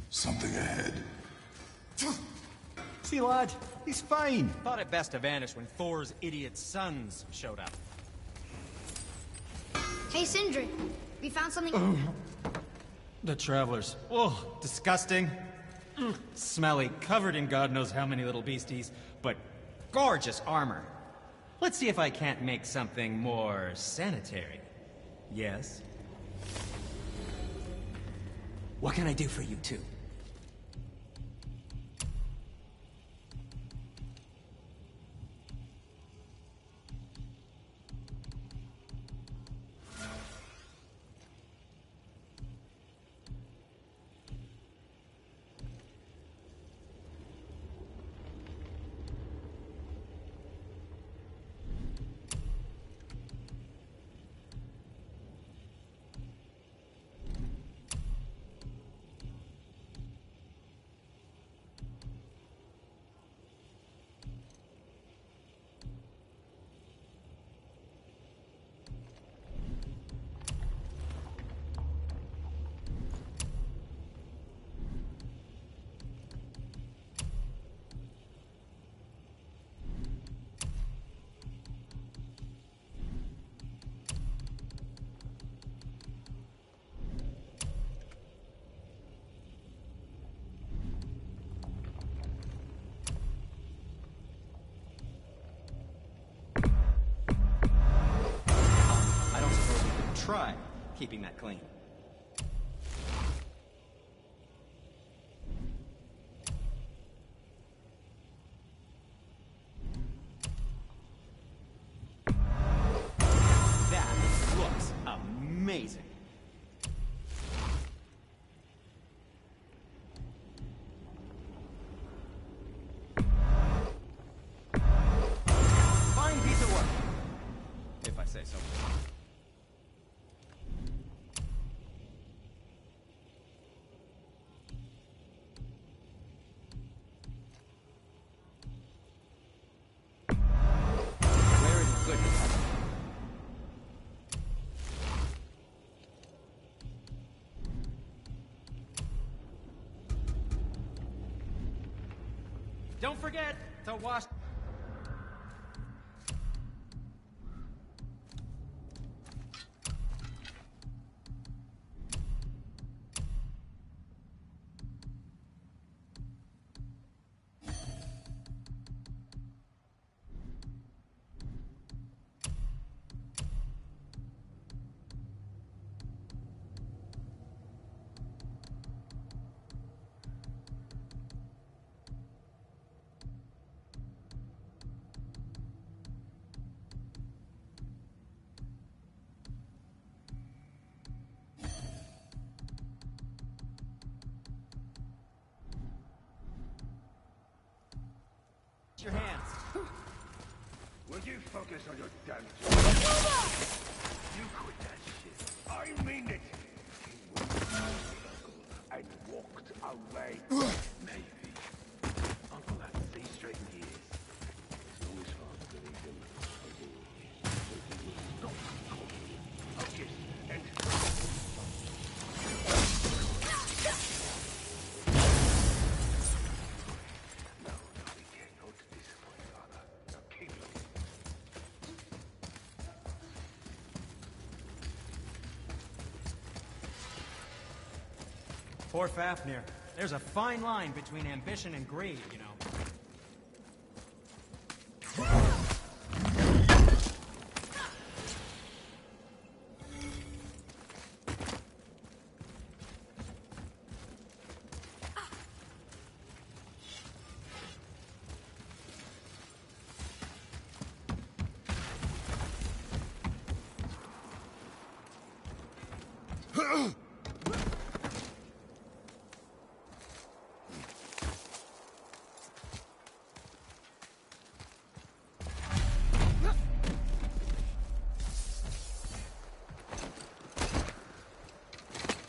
Something ahead. See, lad, he's fine. Thought it best to vanish when Thor's idiot sons showed up. Hey, Sindri, we found something. The travelers. Oh, disgusting. Smelly, covered in God knows how many little beasties, but gorgeous armor. Let's see if I can't make something more sanitary. Yes? What can I do for you two? Try keeping that clean. That looks amazing. Fine piece of work, if I say so myself. Don't forget to wash. Your hands. Will you focus on your damn job? You quit that shit. I mean it. He walked and walked away. Maybe. Uncle had 3 straight years. It's always hard to believe him. Stop. Focus and... Poor Fafnir. There's a fine line between ambition and greed, you know.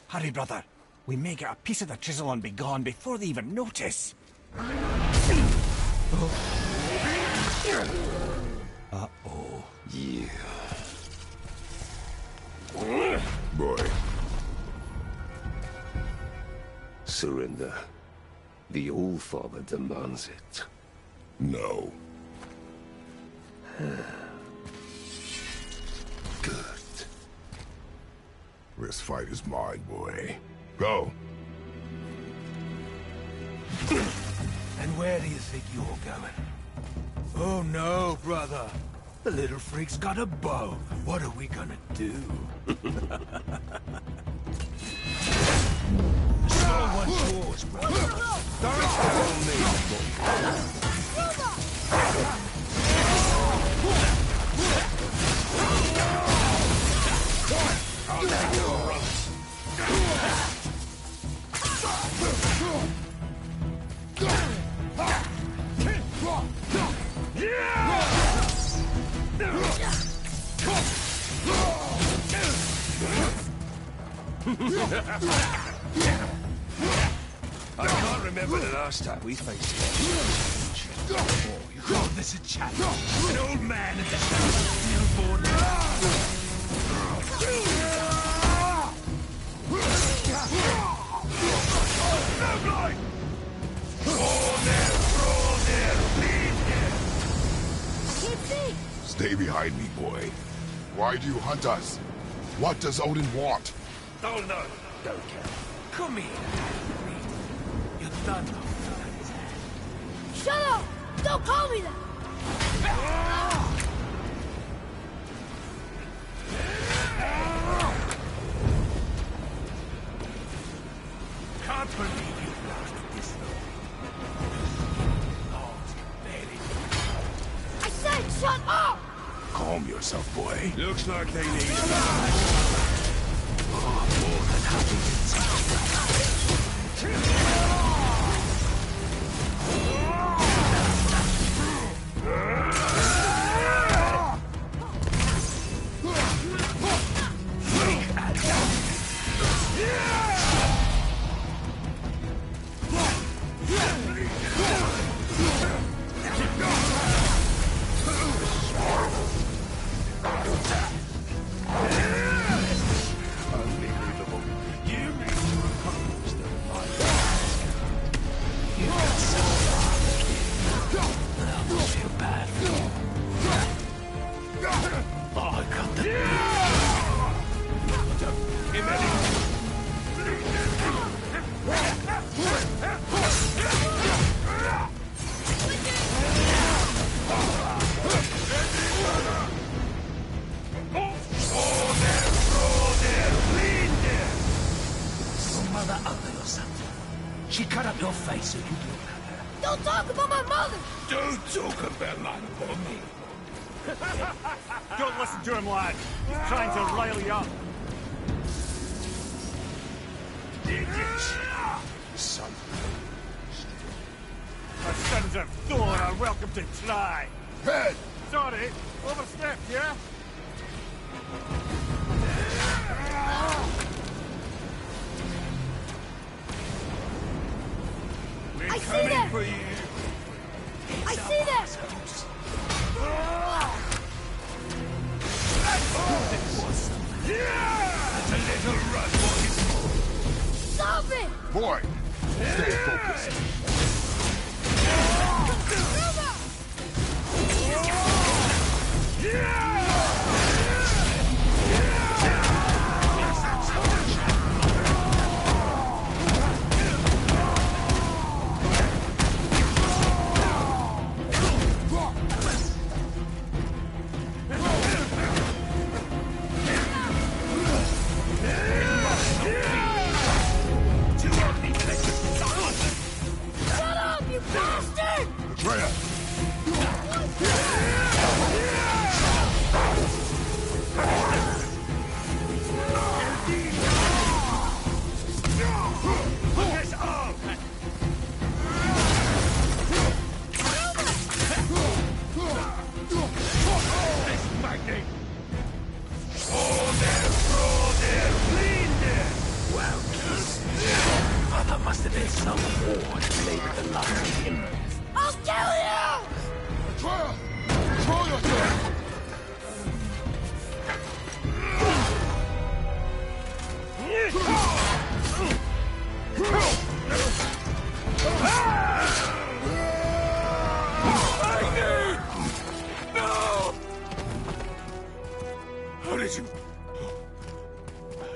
Hurry, brother. We may get a piece of the chisel and be gone before they even notice. Uh-oh. Yeah. Boy. Surrender. The All-Father demands it. No. Good. This fight is mine, boy. Go. And where do you think you're going? Oh no, brother. The little freak's got a bow. What are we gonna do? one's yours, bro. Don't tell me. I'll let you run. I can't remember the last time we faced it. Oh, you call this a challenge? An old man at the house of newborn no blind! Crawl there, bleed there! I can't see! Stay behind me, boy. Why do you hunt us? What does Odin want? Oh no, don't care. Come here. You're done. Shut up! Don't call me that! Can't believe you've lasted this long. I said shut up! Calm yourself, boy. Looks like they need more than happy to take unbelievable. You need to accomplish the life. You've got so far. I almost feel bad for you. Oh, I got the... Mother ugly or something. She cut up your face so you look at her. Don't talk about my mother! Don't talk about my mommy. Don't listen to him, lad. He's trying to rile you up. Son. The sons of Thor are welcome to try. Head! Sorry, overstepped, yeah? We're I see coming them! for you. I see them! That's a little run, boys. Stop it! Boy! Stay focused. Shut up, you bastard! Freya! Father must have been some war to play with the likes of him. I'll kill you! Freya! Control yourself! No! How did you...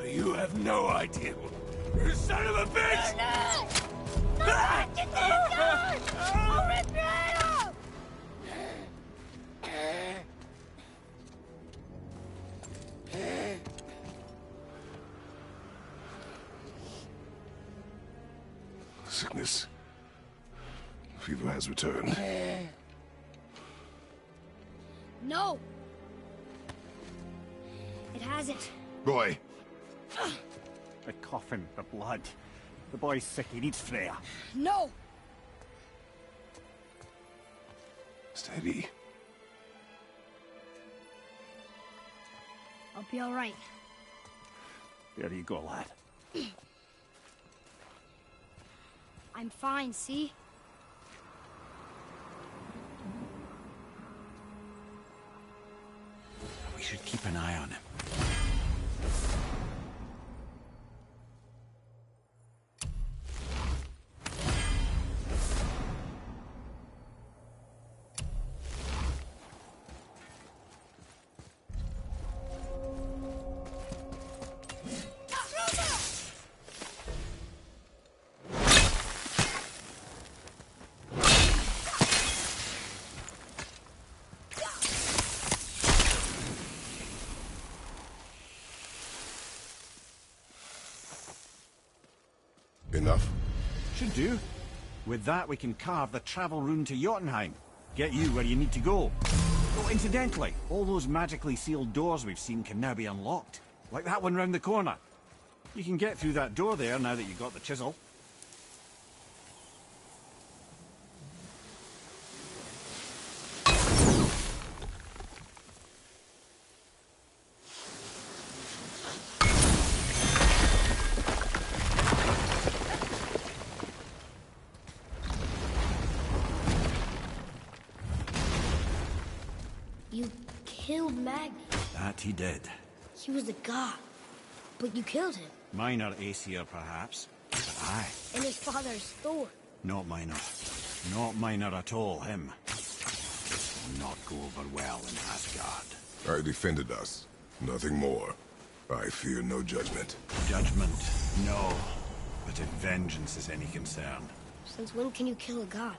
You have no idea. You son of a bitch! Get these guys! I'll rip your head off! sickness. Fever has returned. No! It hasn't. Boy! The coughing, the blood. The boy's sick, he needs Freya. No! Steady. I'll be all right. There you go, lad. I'm fine, see? We should keep an eye on him. Enough? Should do. With that, we can carve the travel rune to Jotunheim. Get you where you need to go. Oh, incidentally, all those magically sealed doors we've seen can now be unlocked. Like that one round the corner. You can get through that door there now that you've got the chisel. You killed Magni. That he did. He was a god. But you killed him. Minor Aesir, perhaps. But aye. And his father's Thor. Not minor. Not minor at all, him. Will not go over well in Asgard. I defended us. Nothing more. I fear no judgment. Judgment, no. But if vengeance is any concern. Since when can you kill a god?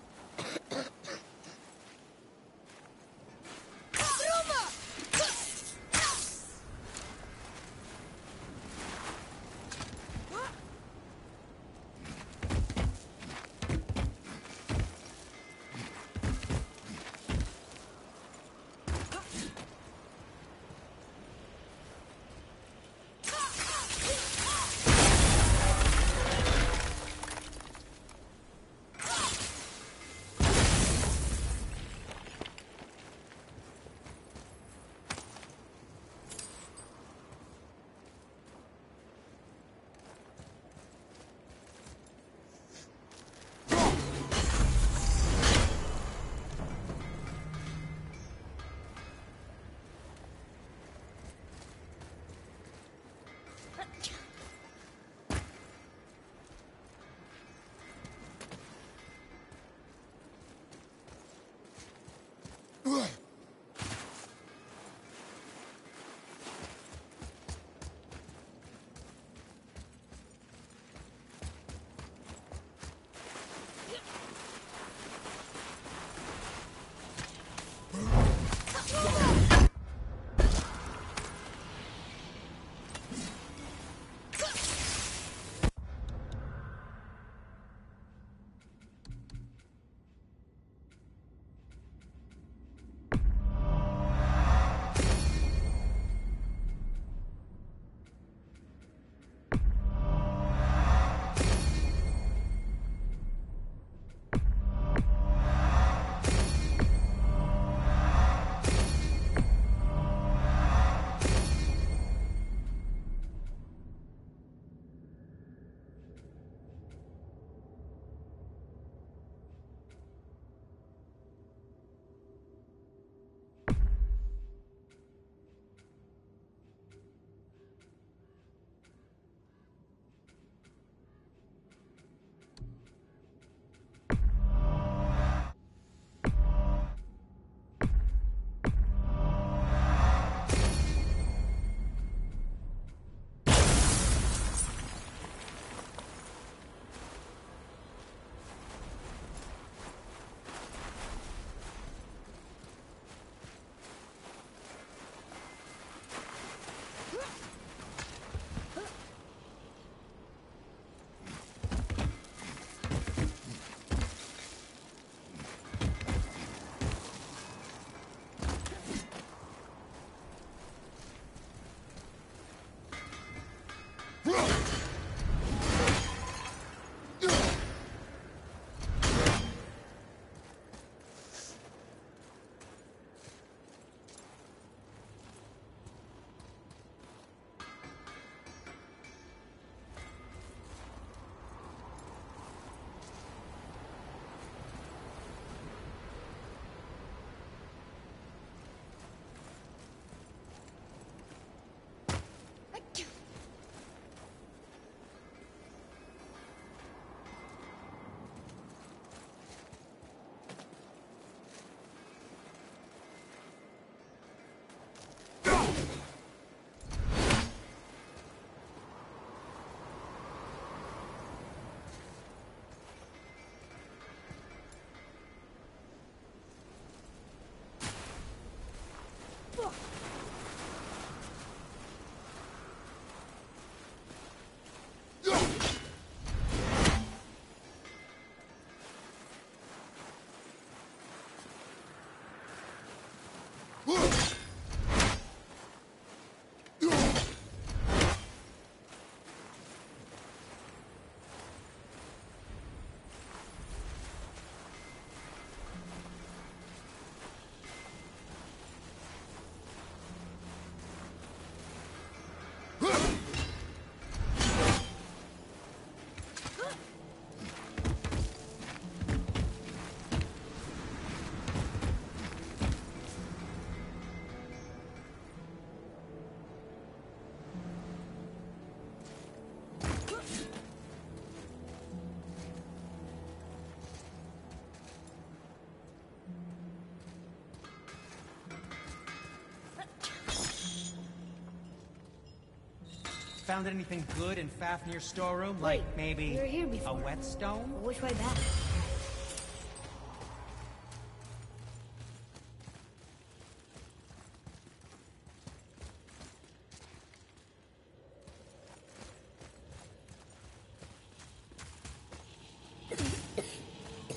Found anything good in Fafnir's storeroom? Like maybe we were here before. a whetstone? Well, which way back?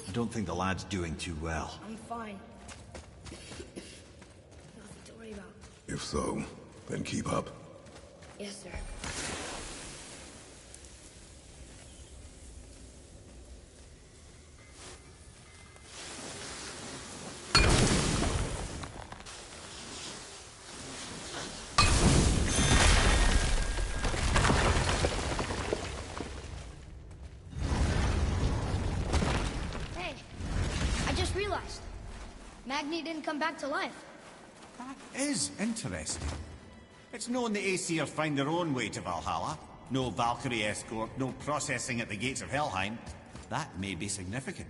I don't think the lad's doing too well. I'm fine. Nothing to worry about. If so, then keep up. Yes, sir. Hey, I just realized. Magni didn't come back to life. That is interesting. It's known the Aesir find their own way to Valhalla. No Valkyrie escort, no processing at the gates of Helheim. That may be significant.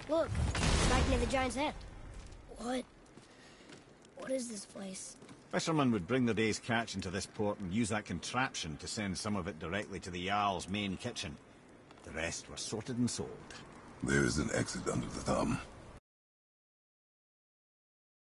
Look, right near the giant's head. What? What is this place? Fishermen would bring their day's catch into this port and use that contraption to send some of it directly to the Jarl's main kitchen. The rest were sorted and sold. There is an exit under the thumb.